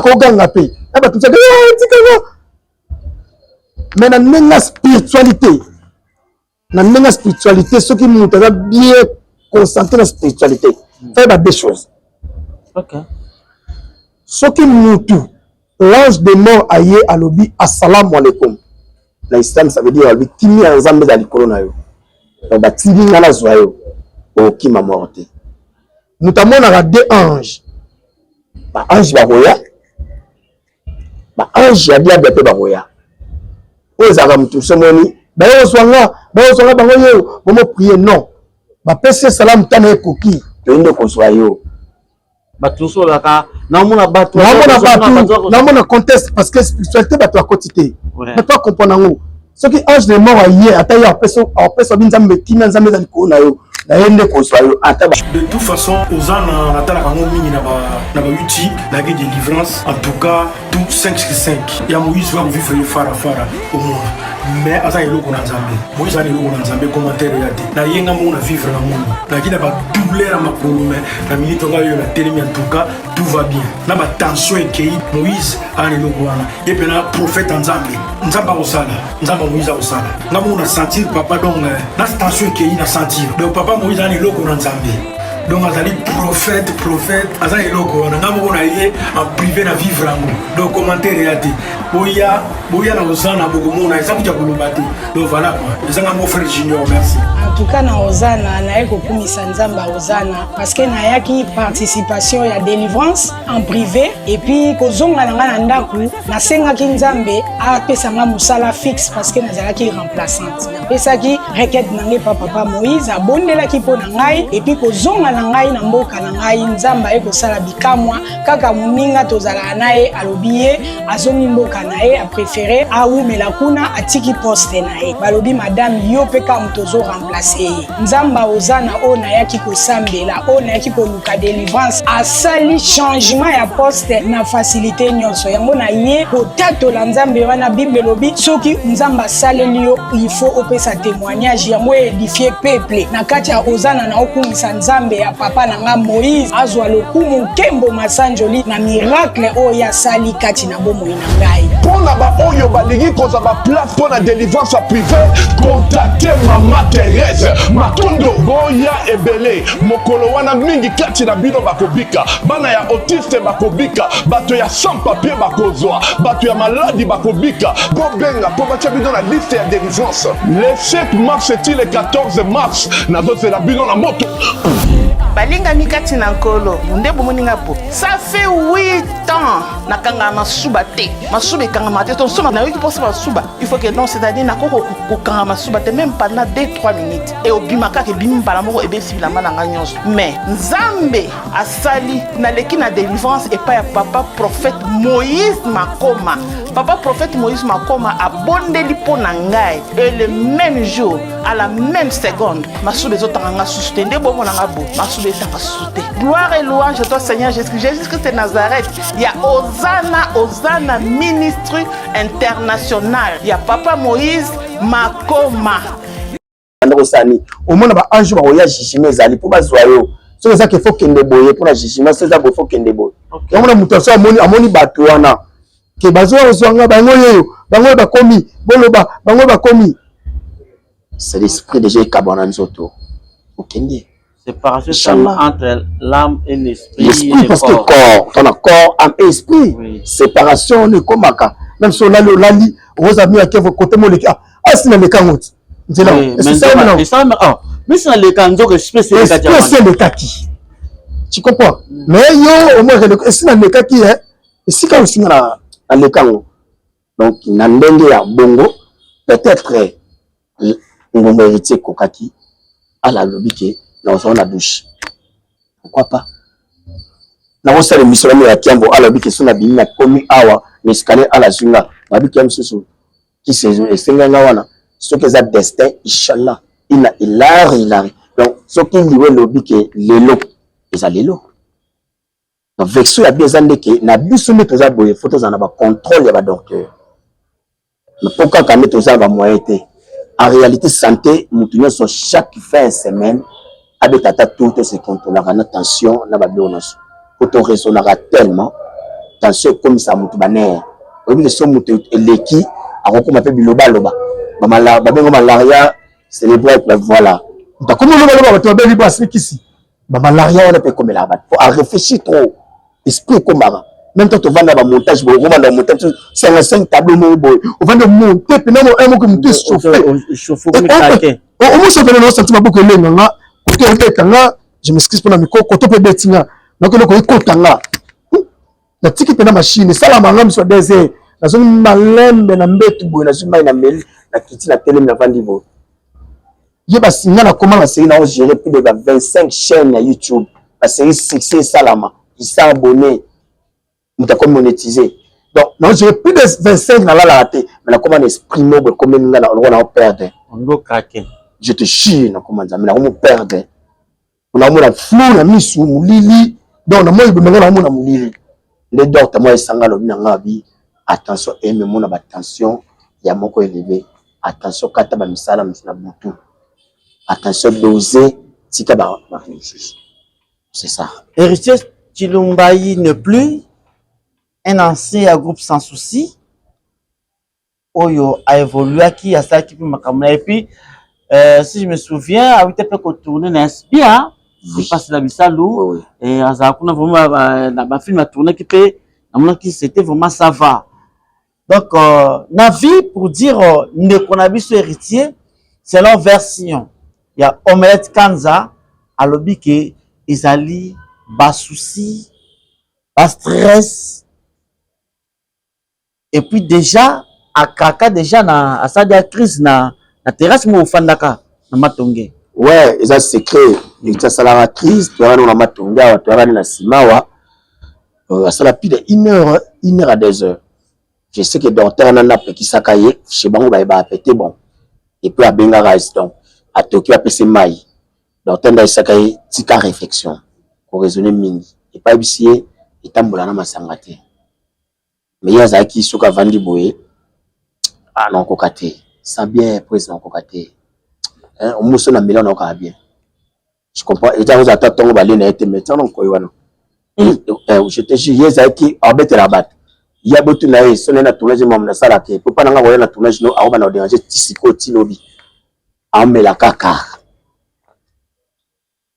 ko ganga pe. Ah bah tout ça, mais dans la spiritualité. Dans la spiritualité, ceux qui nous bien concentré dans la spiritualité, faire des choses. OK. Ceux qui nous l'ange de mort aïe à l'obi assalamu alaikum. L'islam ça veut dire lui timi ensemble dans le corona yo. Donc ba timi ngala zoyo o ki ma morte. Notamment on a deux anges. Ba ange ba roya. Ba ange ya dia be ba roya. O za ka mutu somoni, ba yo swanga bango yo, bomo prier non. Ba pese salam tana ekoki, to inde ko soyo. Batuso laka na mona batu na mona conteste parce que spiritualité batu à quotité mais toi comprendre ngo ce qui ange de mort hier ata ya peso binzambe tina nzambe za likona yo na yende ko soyo ata de toute façon ozana natala kango mingi na ba YouTube la guerre de délivrance en tout cas tout 5 ya Moïse va vivre le fara au monde mais asa eloko na nzambe Moïse a eloko na nzambe commentaire ya te na yenga mo na vivre na monde na kina ba doubler ma promesse na minute nga yo na telemi en tout cas tout va bien na ba tension ekei Moïse a eloko wana et puis na prophète nzambe Moïse a osala na mo na sentir papa donc na tension ekei na sentir donc papa Moïse a eloko na nzambe donc azali prophète azali eloko wana nga mo na ye en privé na vivre ngo donc commentaire ya te boya na osana boko mo na esa kuja koloba te donc voilà quoi ezanga mon frère Junior merci en tout cas na osana na eko kumisa nzamba osana parce que na yaki participation ya délivrance en privé et puis kozonga na nga na ndaku na senga ki nzambe a pesa nga musala fixe parce que nazala ki remplaçante na pesa ki requête na nge papa Moïse abondela ki po na ngai et puis kozonga na ngai na mboka na ngai nzamba eko sala bikamwa kaka muninga tozala nae alobiye azongi mboka nae a préféré a umela kuna atiki poste nae balobi madame yo peka mtozo remplacer nzamba ozana ona yaki kosambela ona yaki koluka délivrance asali changement ya poste na facilité nyonso yango na ye potato la nzambe wana bible lobi soki nzamba saleli yo il faut opesa témoignage yango édifier peuple na kati ya ozana na okumisa nzambe ya papa nanga Moïse azwa lokumu kembo masanjoli na miracle oya sali kati na bomoi na ngai pona ba oyo balingi koza ba place pona délivrance privée contacter mama Thérèse Matondo boya ebele mokolo wana mingi kati na bino bakobika bana ya autiste bakobika bato ya sans papier bakozwa bato ya maladi bakobika bobenga po batia bino na liste ya délivrance le 7 mars et le 14 mars nazozela bino na moto balinga mikati na nkolo nde bomoninga po ça fait 8 ans nakanga masuba te masuba kanga mate to soma na yoki posa masuba il faut que non c'est-à-dire na koko kanga masuba te même pendant 2-3 minutes et obimaka ke bimbala moko ebesibila mananga nyonso mais nzambe asali na leki na délivrance et pas ya papa prophète Moïse Makoma papa prophète Moïse Makoma abondeli po na ngai et le même jour à la même seconde masuba ezotanga susutende bomo na ngabo masuba Dieu t'a sauté. Gloire et louange à toi, Seigneur Jésus-Christ. Jésus-Christ de Nazareth. Il y a Hosanna ministre international. Il y a Papa Moïse Makoma. Au monde ba ange ba oya jijime zali pour bazoyo. So ça qu'il faut kende boye pour la jijime, c'est ça qu'il faut kende boye. Et on a mutation amoni bato wana. Que bazoyo zonga bango yeyo, bango ba komi, boloba, bango ba komi. C'est l'esprit déjà kabana nzoto. Okende. Séparation entre l'âme et l'esprit. L'esprit parce que corps, on a corps, âme et esprit. Oui. Séparation on est comme ça. Même si on a le lali, vous avez mis à quel côté mon les ah c'est dans les camps. C'est là. C'est ça maintenant. Mais c'est dans les camps donc esprit c'est le kaki. Tu comprends? Mais yo au moins c'est dans les kaki hein. Et si quand on signe dans les camps donc n'andenge ya bongo peut-être on va hériter kokaki à la lobby dans la douche. Pourquoi pas? Na on sait mission ya Kiambo à la lobby que son abimi na komi awa mais scanner à la zunga. Babi Kiam susu qui se senga wana ce que ça destin inchallah il a donc ce qui lié lobby que lelo eza lelo. Donc vexo ya bien zande que na biso me toza boye photos en ba contrôle ya ba docteur. Mais pourquoi quand toza ba moyen té en réalité santé mutunyo so chaque fin de semaine avec tata tout ce contrôle la tension na ba bionaso auto raisonnera tellement tension comme ça mutu baner obi le so mutu eleki akokoma pe biloba loba ba bengo malaria célébrer voilà ta comme loba ba to beli ba sikisi ba malaria on peut comme là faut réfléchir trop esprit comme ça même quand on va dans le montage, on va dans le montage, 55 tableaux, on va dans le montage, puis on va comme tout chauffer. On va chauffer le sentiment pour que les gens, je m'excuse pour la micro, quand on peut être là, donc on est content là. La petite machine, ça la maman soit désert, la zone malem, la mbête, la zone maïna mel, la kitty, la télé, la vandivo. Il y a pas comment la série n'a géré plus de 25 chaînes à YouTube, la série succès Salama, ils sont abonnés. Nous avons monétisé. Donc, non, j'ai plus de 25 dans la raté. Mais là, comment l'esprit noble, comment nous allons perdre? On doit craquer. Je te chie, comment ça, mais là, on va perdre. On a mon flou, on a mis sous mon lili. Donc, on a mon lili. Les docteurs, moi, ils sont là, attention, aimez mon attention. Il y a mon élevé. Attention, quand tu as mis ça, là, attention, doser, si tu as c'est ça. Héritier Chilumbayi ne plus. Un ancien groupe sans souci, Oyo a évolué qui a ça qui peut m'accompagner. Et puis, si je me souviens, à 8 heures qu'on tournait dans bien, je passe la Bissalou, et à Zakuna vraiment, ma film a tourné qui peut, qui c'était vraiment ça va. Donc, Navi pour dire, qu'on a vu ce héritier, c'est leur version. Il y a Omelette Kanza, à l'objet que Isali, bas souci, bas stress. Et puis déjà, à Kaka, déjà, à sa crise, na terrasse, moi, au Fandaka, na Matonge. Ouais, ça c'est secret. Il y a la crise, tu as na Matonga, tu as na Simawa. Ça l'a plus de 1 heure à 2 heures. Je sais que docteur n'a pas qui s'accaille, chez Bango, il va péter bon. Et puis à Bengara, donc, à Tokyo, à PC Maï. Docteur n'a s'accaille, tika réflexion. Pour raisonner mini. Et pas ébicier, et tamboulana masangate. Mais il y a qui sont vendu boé. Ah non, cocaté. Ça bien, président cocaté. On mousse na million encore bien. Je comprends. Et vous attendez balé n'a été médecin non quoi non. Je te dis, il y a qui embête la batte. Il y a beaucoup de son na tournage moi na sala ke. Pour pas na voyer na tournage no a na déranger tisiko tilobi. Amela kaka.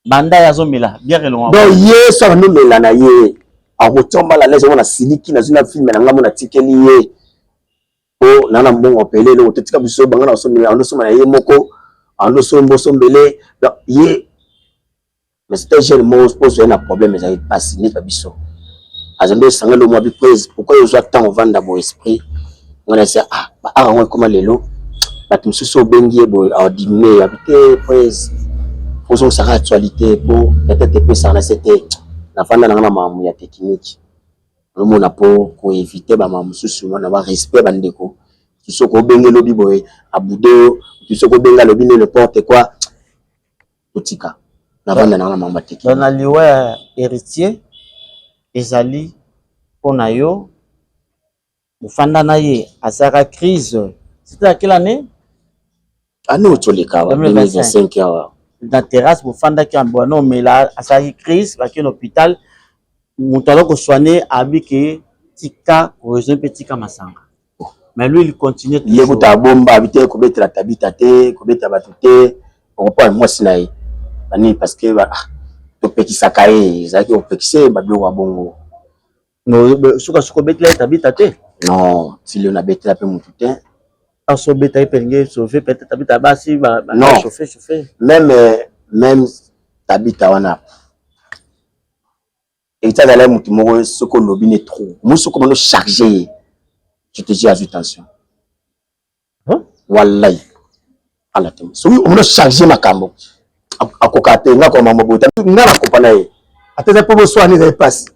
Banda ya zomela bien loin. Donc hier ça nous mela na hier. A retomba la laisse on a siliki na zuna film na ngamo na tikeli ye o nana mbongo pele le otetika biso banga na somela ando soma na ye moko ando sombo sombele donc ye mais c'était jeune mot pose un problème mais pas signé pas biso azambe sanga le mois bi prise pourquoi yo soit tant vendre bo esprit on a dit ah on comment lelo ba tumsuso bengi bo a diminuer habiter prise faut son sa actualité pour peut-être peu ça na c'était na fanda na mamu ya technique le mona pour éviter ba mamu susu na ba respect bandeko tu soko benga lobi boy abudo tu soko benga lobi ne porte quoi otika navanda na mamba teki dans liwa héritier ezali pona yo mufanda na ye asaka crise c'était à quelle année année otoleka 2025 awa na terrasse mufanda ki ambo non mais là asaka crise ba ki hôpital mutalo ko soigner abike tika région petit masanga mais lui il continue il ko ta bomba habiter ko betela tabita te ko betela batute on pas moi sinaye ani parce que to pekisaka ye zaki opekise babio wa bongo no suka betela tabita te non si le na betela pe mutu te aso beta penge sauver peut-être tabita basi ba chauffer même tabita wana et ça d'aller mutu moko soko lobi ne trop musu comme no charger je te dis attention wallahi ala te so on no charger makambo akokate nga ko mama bota nga na kopana ye ateza po so ani za passe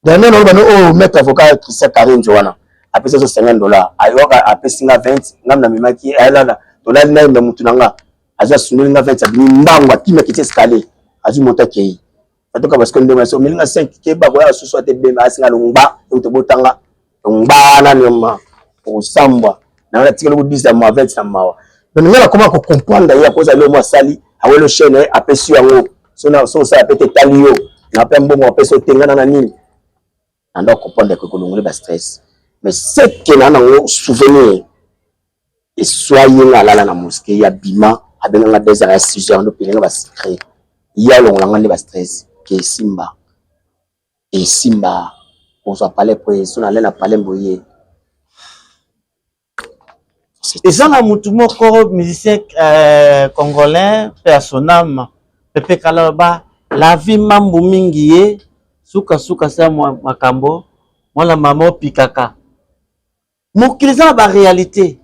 dernier no bano oh mettre avocat Christian Karim Joana après ça $50 ayoka après singa 20 ngamna mimaki ayala dola na mbe mutu nanga aza sunuli nga 20 abini mbango atima kiti escalier azu mota kei atoka parce que ndema so milinga 5 ke ba ko ya susu ate bema asinga longba to botanga longba na nyoma o samba na la tikelo 10 ya ma 20 na mawa donc ngala comment ko comprendre ya ko za le mo sali awelo chaîne apesi yango so na so ça peut-être talio na pe mbongo apesi otengana na nini ando comprendre que kolongole ba stress mais c'est que na ngo souvenir et soyez là na mosquée ya bima abenga des à 6 heures no pelenga ba secret ya longolanga ne ba stress ke simba et simba on soit parler pour so na lena parler boye et ça na mutu moko musicien congolais personnam Pepe Kalaba la vie mambo mingi ye suka sa makambo mwana mama pikaka mokiliza ba réalité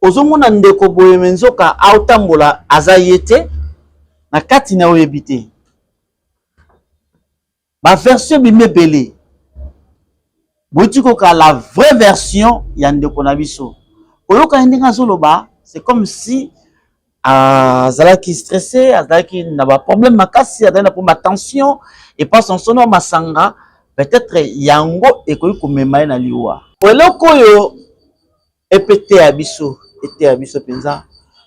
ozomona ndeko boye menzoka autambola azayete na kati na oyebite ba version bimebele botiko ka la vraie version ya ndeko na biso oyoka ndinga zoloba c'est comme si azalaki stressé azalaki na ba problème makasi azalaki na pour tension et pas son sono masanga peut-être yango ekoyi komema na liwa eloko oyo epete ya biso penza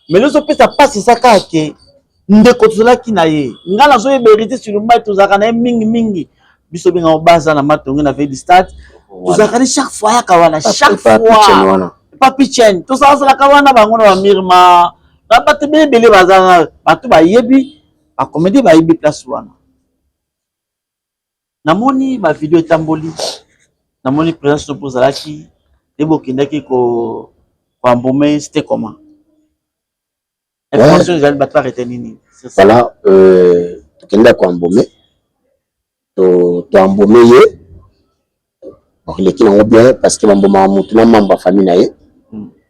mais lozo pesa passe saka ke ndeko tozalaki na ye ngala zo eberité sur le mai tozaka na mingi biso binga obaza na matongo na veille du stade tozaka chaque fois ya kawana chaque fois papi chen tozala kawana bango na mirma na bato bele bazanga bato bayebi ba comédie bayebi place wana namoni ba vidéo tamboli namoni présence pour zalaki debo kindaki ko ambomé c'était comment information j'ai pas arrêté nini voilà kenda ko ambomé to ambomé ye donc les qui n'ont bien parce que mboma mutu na mamba famille na ye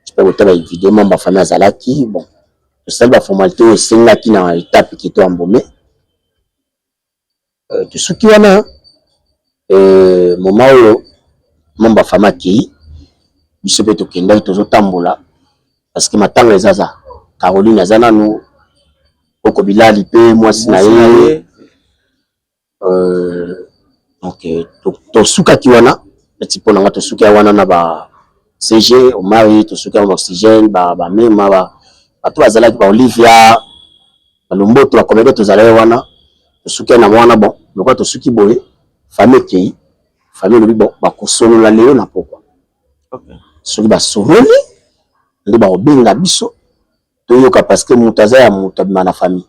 je peux vous une vidéo mamba famille zalaki bon le seul la formalité au singa qui na étape qui to ambomé tu souki wana moment où mamba famille qui biso pe to kenda to tambola parce que matanga ezaza Caroline azana no oko bilali pe moi sinaye donc to suka ki wana petit pona nga to suka wana na ba CG au mari to suka en oxygène ba mema ba to azala ki ba Olivia balombo to akomede to zala wana to suka na mwana bon lokwa to suki boye famille ki famille lobi bon ba kosolo la leo na pokwa okay soki ba sololi ndo ba obenga biso to yoka parce que mutaza ya mutabima na famille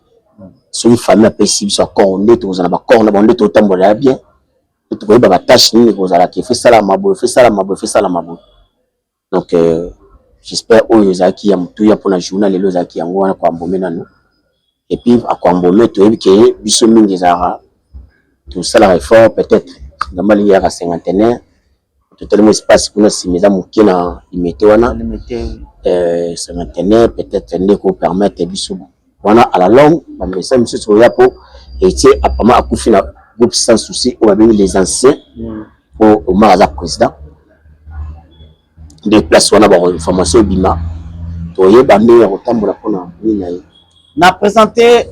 soki famille apesi biso accord nde to zana ba corps na bonde to tambola bien to ko ba tâche ni ko zala ki fait ça la mabo donc j'espère oyo zaki ya mutu ya pona journal lelo zaki yango wana kwa mbomé nanu et puis akwa mbomé to yebi biso mingi zara tout ça la réforme peut-être ndamali ya 50aire totalement espace kuna simeza mukina limité wana 50aire peut-être ndeko permettre biso wana à la longue ba message monsieur sur ya po et tie apama akufi na groupe sans souci on va venir les anciens au Maraza président des places wana ba information bima to yeba meilleur otambola pona nina ye na présenté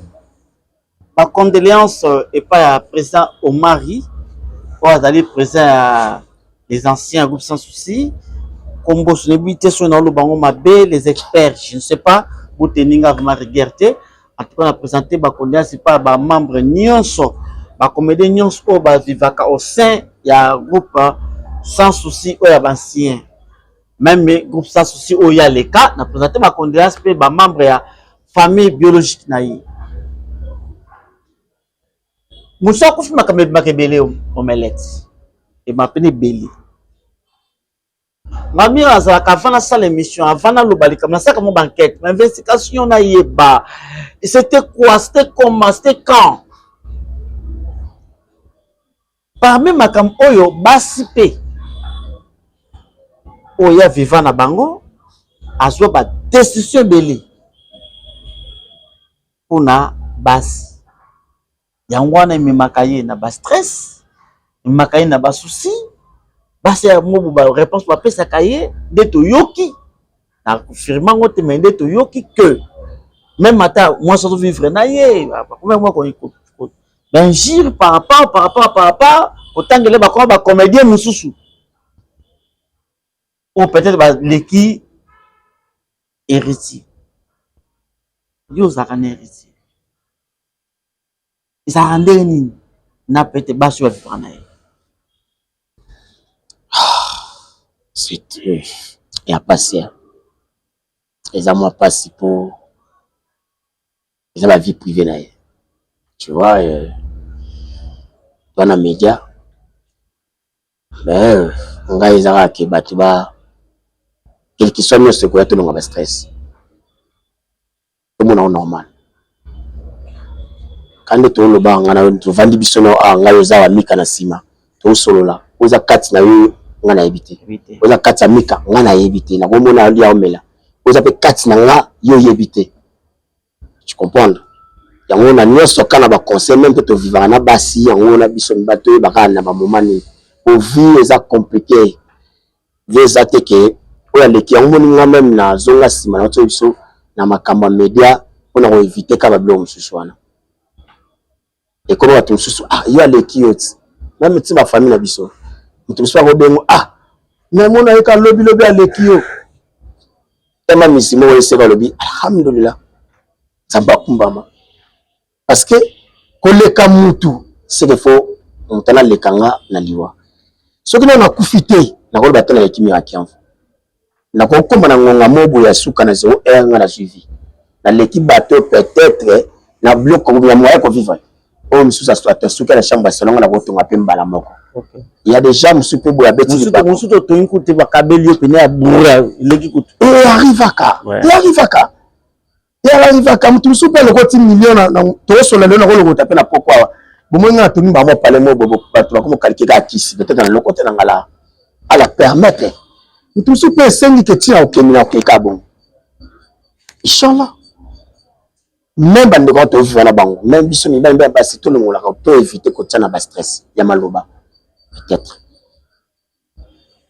Ma condoléance et pas à président Omari, pour aller présent à les anciens groupes sans souci. Comme vous les experts, je ne sais pas, vous tenez à regardé. En tout cas, on a présenté ma condoléance, c'est pas ma membre nyonso, ma comédie nyonso au sein il y a groupe sans souci ou il y a ancien. Même groupe sans souci où il y a les cas, on a présenté ma condoléance pour ma membre de la famille biologique naïe. Moussa Koufi m'a quand même belé omelette et m'a peine belé. Ma mère a ça avant la salle émission, avant la lobali comme ça comme banquette, l'investigation na yeba. Et c'était quoi, c'était comment, c'était quand? Parmi ma cam oyo basipe oya vivant na bango azo ba décision belé pour na basi. Yango wana imemaka ye na ba stress, imemaka ye na ba souci, basi ya mobu ba réponse ba pesa kaye de to yoki na confirmer ngote mais de to yoki que même ata moi ça vivre na ye combien moi ko ben gire par rapport otangele ba ko ba comédien mususu ou peut-être ba leki héritier yo za kana héritier. Ça rendait nini na pete basu wa vivre. C'était il y a passé les amours passent pour la vie privée là. Tu vois dans les médias mais on va les arrêter batuba quel qui soit mieux ce que tout le monde a stress tout le monde est normal. Quand tu es là, tu vas dire que tu vas mika na sima. Tu es solo là. Tu as 4 na yo ngana ebité. Tu as 4 mika ngana ebité. Na bomona ali a omela. Tu as 4 na nga yo ebité. Tu comprends? Yango na nyoso kana ba conseil même peut vivre na basi yango na biso bato ba kana ba moment ni. Au vie eza compliqué. Veza teke oya leki yango ninga même na zonga sima na to biso na makamba media pour na éviter ka ba blo mususu wana. Et comment tu me suis il y a les kiots même si ma famille na biso tu me suis mais mon avec un lobby à les kiots et ma misimo et c'est lobby alhamdulillah ça va kumbama parce que koleka mutu c'est qu'il faut on tala le kanga na liwa ce que na kufité na ko batana ya kimi akiamfu na ko komba na ngonga mobo ya suka na 0 nga na suivi na l'équipe bateau peut-être na bloc comme ya moyen ko vivre. Oh, monsieur, ça soit la chambre salon, on a voté un peu la mort. Il y a des gens, monsieur, pour la bêtise. Monsieur, tu as écouté, tu as écouté, il arrive à cas. Il arrive à cas. Il arrive à cas. Tu me le côté million, tu es sur le rôle, tu as fait pourquoi. Bon, moi, tu m'as parlé, moi, comme quelqu'un qui est peut-être dans le côté d'Angala. À la permettre. Tu me souviens, c'est que tu as au Kenya, au Kenya. Inch'Allah. Même bande quand tu vivre là-bas, même si on est bien tout le monde peut éviter que tu aies un stress. Il y a maloba peut-être.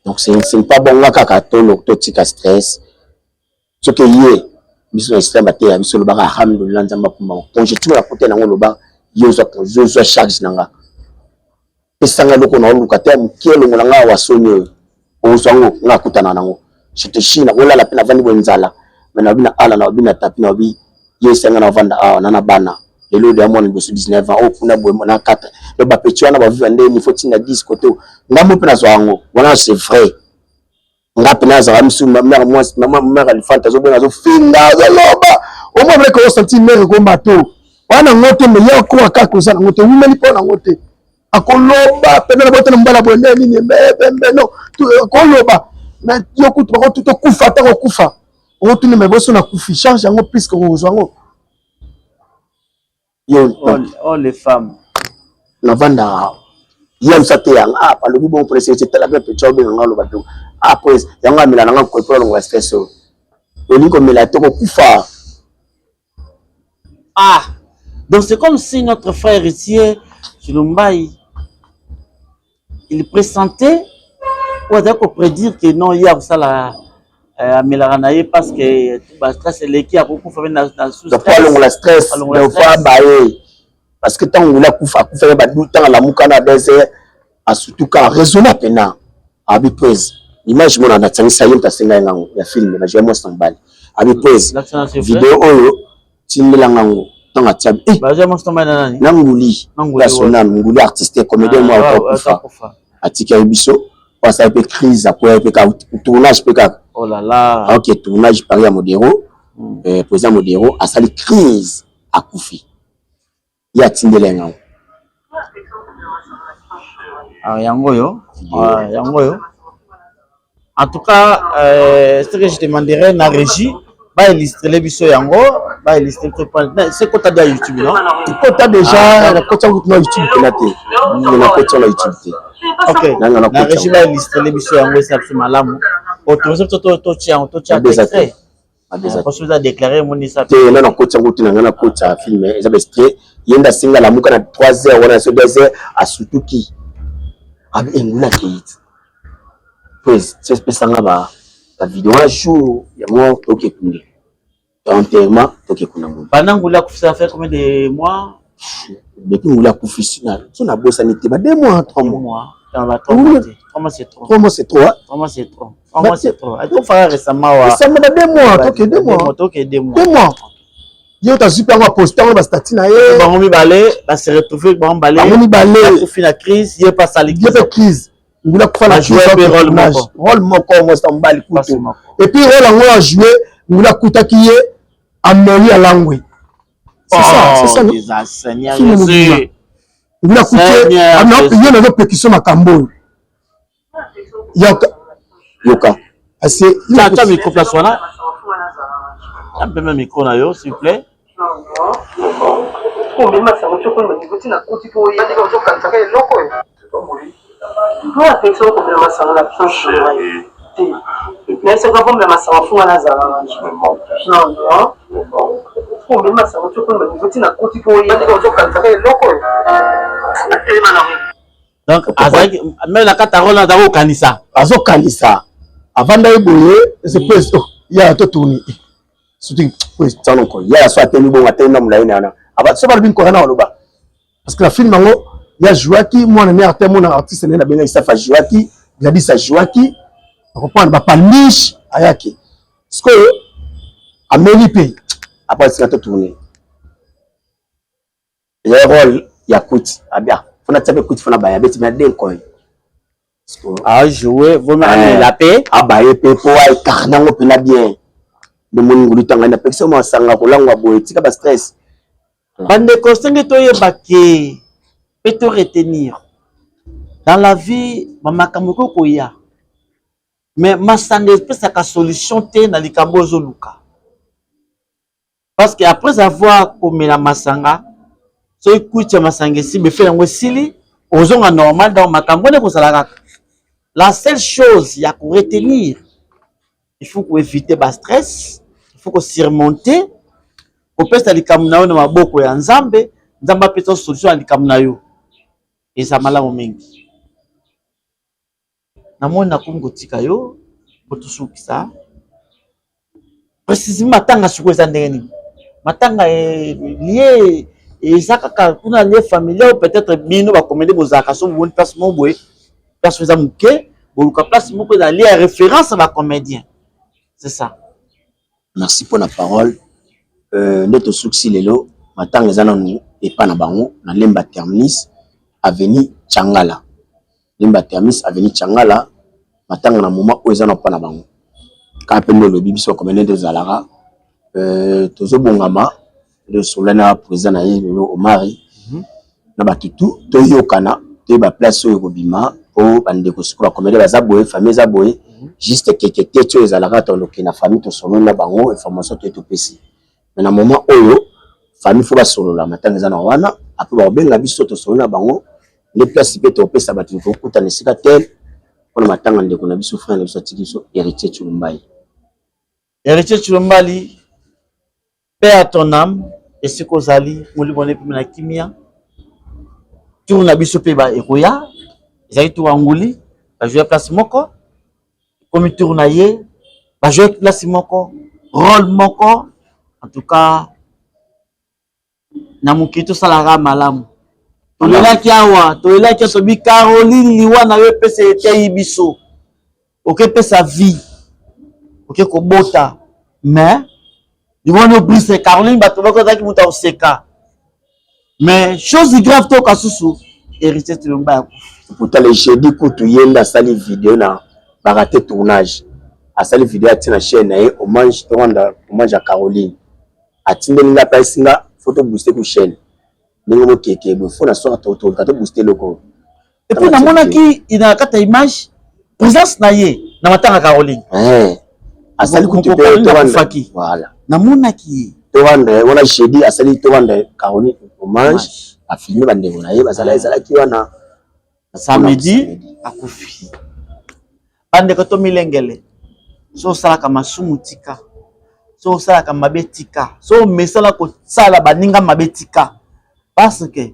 Donc c'est pas bon là quand tu as un stress. Ce que y est, mission extrême à terre, mission le bar alhamdulillah nzamba kumba. Quand je trouve la côté dans le bar, yo zo charge nanga. Et ça nga loko na lukata mkielo ngolanga wa sonyo. Ozango nga kutana nango. Je te chine wala la pena vandi bonzala. Mais na bina ala na bina tapi na bi yes ngana vanda nana bana lelo de amone bosu 19 ans okuna boy mona 4 le ba petit wana ba vivre ndeni faut tina 10 côté ngamo pena zo ango wana c'est vrai nga pena za msu mère moi maman mère elle fanta zo bona zo finga zo loba o mo vrai que senti mère ko mato wana ngote me yako akako za ngote wumeli pona ngote akoloba pena na botana mbala bonde nini bembe no ko loba mais yokutu ba ko to kufa ta ko kufa. Oh, tu ne me vois sur coup charge en plus que vous oh les femmes la vanda yam sate yang pas le bon précis c'était la petit job dans le bateau après yanga mila nanga ko pour le stress o li ko mila to ko kufa donc c'est comme si notre frère héritier Chilumbai il pressentait ou d'accord prédire que non hier ça la Amélaranaye parce que stress c'est l'équipe a beaucoup fait dans sous stress. La stress, le fois baé. parce que tant on a koufa koufa ba tant la mukana désert a surtout quand raisonnable pena abi pèse image mon na tsangisa yimta senga ngango ya film na jemo stambali abi pèse vidéo oyo tindela ngango tanga tiabi ba jemo stambali nani nanguli national nguli artiste comédien moi koufa atika biso parce que crise après tournage peka oh là là OK tournage par ya Modero président Modero a sali crise à Koufi ya tindela ngango yango yo en tout cas ce que je demanderais na régie ba illustrer les biso yango ba illustrer c'est quoi ta YouTube non tu déjà la côté na YouTube penate na côté na YouTube OK na régie ba illustrer les biso yango c'est absolument malamu autorisé to tia extrait parce que vous avez déclaré mon ça te na côté ngoti na côté film ça extrait yenda singa la muka na 3 heures wana so 2 heures a surtout qui abi engula kit pues c'est pesanga ba la vidéo un jour ya moi OK kunde enterrement OK kuna ngo pendant ngula kufisa faire combien de mois depuis ngula kufisa so na bossa nité ba 2 mois 3 mois dans la 3 mois c'est trop 3 mois c'est trop 3 mois c'est trop 3 mois c'est trop il faut faire récemment wa ça me da 2 mois OK 2 mois OK 2 mois 2 mois yo ta super ma poster ba statut na ye ba ngomi balé ba se retrouver ba balé ngomi balé ko fina crise yé pas sali crise ngula kufa na rôle moko mo stambali kuto et puis rôle ngo a jouer ngula kutaki ye ameli à langwe c'est ça les Seigneur ngula kuté amna yo na pétition makambo yoka assez tu as micro place wana un peu même micro na yo s'il vous plaît donc même la catarole dans kanisa azo kanisa avant d'aller c'est plus il y a tout tourner surtout pues tano ko ya so ateni bon ateni na ina aba so ba bin ko na oloba parce que la film ngo ya Joaki moi na artiste mon artiste na benga isafa Joaki Gladys Joaki reprendre ba palmiche ayaki ce que ameli pe après c'est tout tourner le rôle ya kuti abia fona tsabe kuti fona ba ya beti na den ko a jouer vous m'amenez la paix abaye pe po ay karnango pe na bien de mon ngulu tanga na pekso mo sanga ko langwa boy tika ba stress bande ko senge to yebake peut te retenir dans la vie makambo ko ya mais masande pesa ka solution te na likambo zoluka parce que après avoir commis la masanga so écoute masanga si me fait ngo sili ozonga normal dans makambo ne ko salaka la seule chose ya ko retenir il faut qu'on évite le stress, il faut qu'on surmonter. On peut se dire que nous avons beaucoup de nzambe, nzamba peut être solution à l'ikamunayo. Et ça m'a l'air mingi. Namo na kungo tikayo, botusu kisa. Précisément matanga suko zandeni. Matanga lié et ça kaka kuna lié familial peut-être bino ba commander bozaka so bonne place mon boy. Place za muke, boluka place moko za lié référence à ba comédien. C'est ça. Merci pour la parole. Notre succès lelo matanga zana nous et pas na bango na lemba terminus avenue Changala. Lemba terminus avenue Changala matanga na moment où ezana pas na bango. Ka pendo le bibiso comme de zalara tozo bongama de solana président na yelo Omari na batutu to yokana te ba place oyo kobima o bande ko sukura comme de bazaboye famille zaboye juste quelque tete ezalaka toloki na famille to solo na bango information to pesi mais na moment oyo famille faut ba solo la matanga zana wana après ba benga biso to solo na bango les places peut to pesa batu ko kutana sika tel on matanga ndeko na biso frère na biso tikiso héritier Chulumbali. Héritier Chulumbali, paix à ton âme et ce qu'on zali moli boné pimena kimia tour na biso pe ba ekoya ezali to anguli ba jouer place moko comme tourna ye ba jouer place moko rôle moko en tout cas na mokito salara malamu tolelaki awa tolelaki tobi Caroline liwa na yo pesa ete biso oke pesa vie oke kobota mais liwana obrise Caroline bato bakozaki muta oseka mais chose grave to kasusu héritier Tshilomba ya pourtant le jeudi kutu yenda sali vidéo na baraté tournage asali vidéo atina chaîne na hommage to rendre hommage à Caroline atindeli nga pa singa photo booster ku chaîne ningo mo keke bo fona so to ka to booster loko et puis na monaki ina kata image présence na ye na matanga Caroline asali kutu pe to rendre voilà na monaki to rendre wala jeudi asali to rendre Caroline hommage a filmé bande na ye bazala ezalaki wana samedi akufi bande ko to milengele so sala kama sumutika so sala kama betika so mesala ko sala baninga mabetika parce que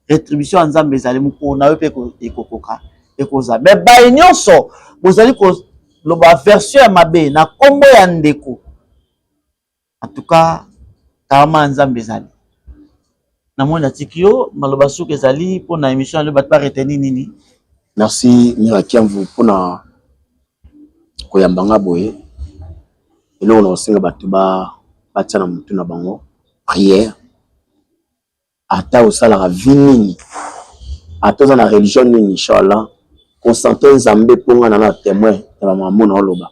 rétribution en Nzambe ezali muko na yo pe ko ekokoka ekoza mais ba nyonso bozali ko loba version ya mabe na kombo ya ndeko en tout cas kama Nzambe ezali na mona tikio maloba suka ezali pour na émission le bat pas retenir nini. Merci Mirakiamvu pona koyambanga boye elo na osinga batu ba batia mutu na bango prière ata osala vinini ata na religion nini inchallah consenter Nzambe ponga na témoin ya maman na oloba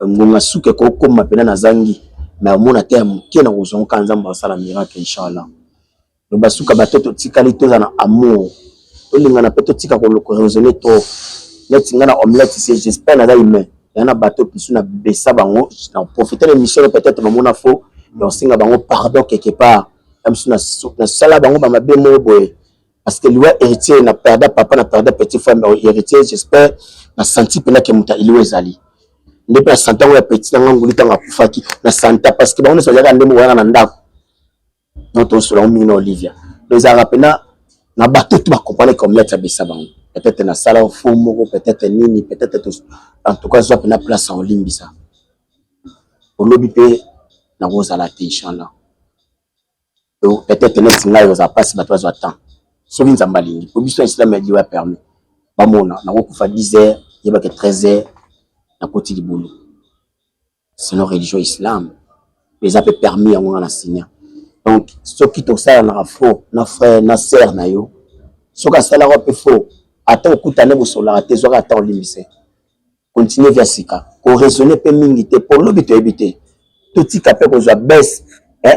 ngonga suke ko koma pena na zangi na mona te muke na kozonka Nzambe osala miracle inchallah no basuka batoto tikali toza na amour tolinga na peto tika ko raisonner to netinga na omelette c'est j'espère na humain yana bateau pisu na besa bango na profiter de mission peut-être mamona faux mais on singa bango pardon quelque part comme si na sala bango ba mabe mo boy parce que lui héritier na perda papa na perda petit frère mais héritier j'espère na senti pena ke muta iliwe zali ndipo na santa ya petit na nguli tanga kufaki na santa parce que bango so yaka ndemo wana na ndako notre selon Mino Olivia les arapena na bateau tout ba comprendre comme lettre besa bango peut-être na sala fou moko peut-être nini peut-être en tout cas soit pena place en limbisa pour l'obipé na rosa la inchallah peut-être next live aux passe ba toi attend so binza mbalingi pour biso islam dit ouais permis ba mona na ko fa 10h yeba que 13h na koti libulu c'est nos religion islam les a peu permis en na signer donc ce qui to ça na faux na frère na sœur na yo ce que ça la peu faux attends kutane bo sola te zo attends limbisa continuer via sika ko raisonner pe mingi te pour l'obité éviter tout tika pe ko za baisse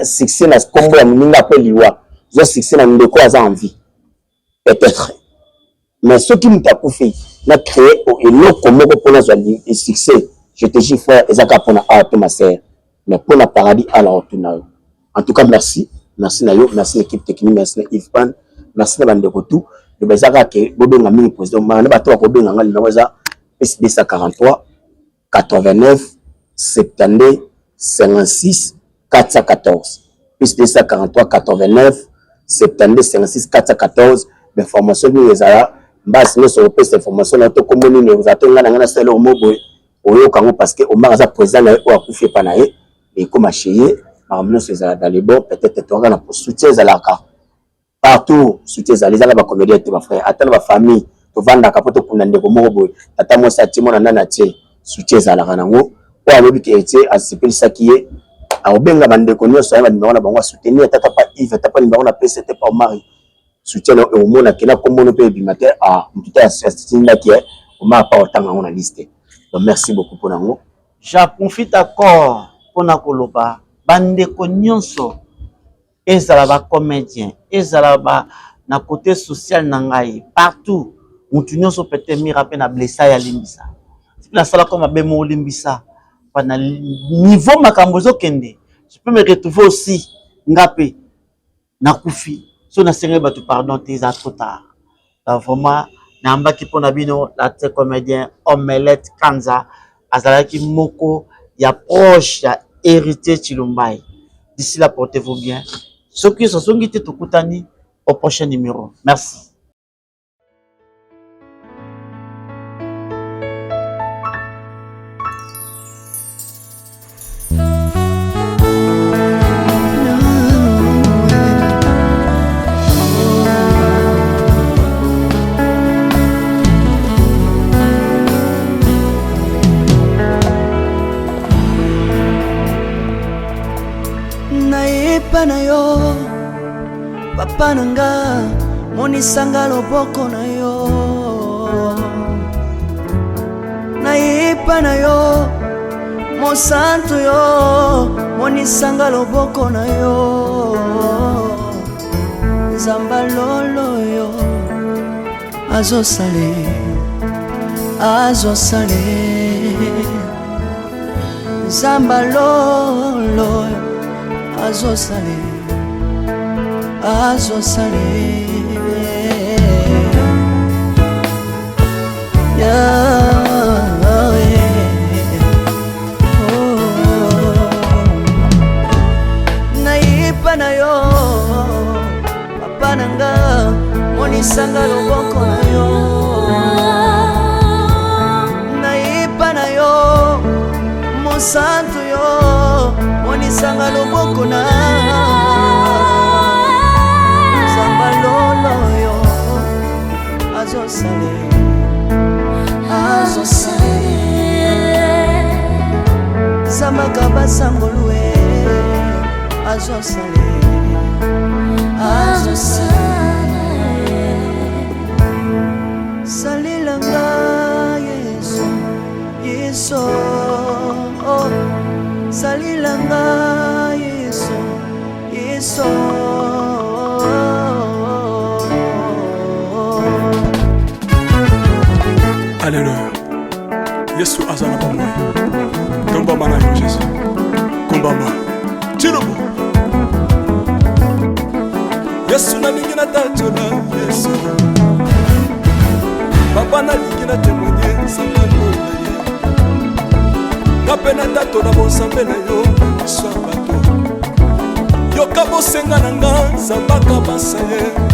succès na kombo ya muninga pe liwa zo succès na ndeko aza envie peut-être mais ce qui m'a fait na créer et loko moko pona za succès je te dis frère ezaka pona a to ma sœur mais pour la paradis à la retourna en tout cas merci na yo merci l'équipe technique merci na Yvan merci na bande tout de bezaka ke bodo nga mingi président na bato ko benga nga numéro za PSD 143 89 72 56 414 plus 243 89 72 56 414 l'information ni ezala basi no so pesa information na to komoni ni vous attendez na ngana selo mobo oyo kango parce que o maraza président o akufi pa na e et comme acheyer maramno so ezala dans les bons peut-être to ngana pour soutien ezala ka partout soutien ezala ezala ba comédien te ba frère atana ba famille to vanda ka poto kuna ndeko mobo tata mo sa timo na nana tie soutien ezala kana ngo o alobi ke ete asipelisa kiye aobenga bandeko nyonso ya numéro na bango soutenir tata pa Yves tata numéro na PCT pa Omari soutien au mona kena kombono pe bimater a mtuta assistinga ki o ma pa otanga na liste donc merci beaucoup pour nango j'en profite encore pour na koloba bandeko nyonso ezala ba comédien ezala ba na côté social na ngai partout mutu nyonso peut-être mira pe na blessa ya limbisa na sala comme abemo limbisa na niveau makambozo kende je peux me retrouver aussi ngapé na kufi so na sengé batu pardon t'es à trop tard vraiment na mbaki pona bino la te comédien Omelette Kanza azalaki moko ya proche ya héritier Tshilomba. D'ici là portez-vous bien ceux qui sont ngité tukutani au prochain numéro merci. Nayepa na yo papa nanga monisanga loboko na yo. Nayepa na yo mosantu yo monisanga loboko na yo. Nzamba lolo yo azosale Nzamba lolo azosale Nayepa na yo papa nanga monisanga loboko na yo. Nayepa na yo mosantu yo monisanga loboko na Nzamba lolo yo azosale Nzamba kabasangolwe azosale salilanga Yesu salilanga Yesu Alléluia. Yesu azana pa moi. Tomba mana yo Jésus. Kombama. Tirobo. Yesu na lingi na tachola Yesu. Papa na lingi na témoigner sangalo na ye. Kapena tato na bonsambe na yo so bato. Yoka bosenga nanga zambaka basaye.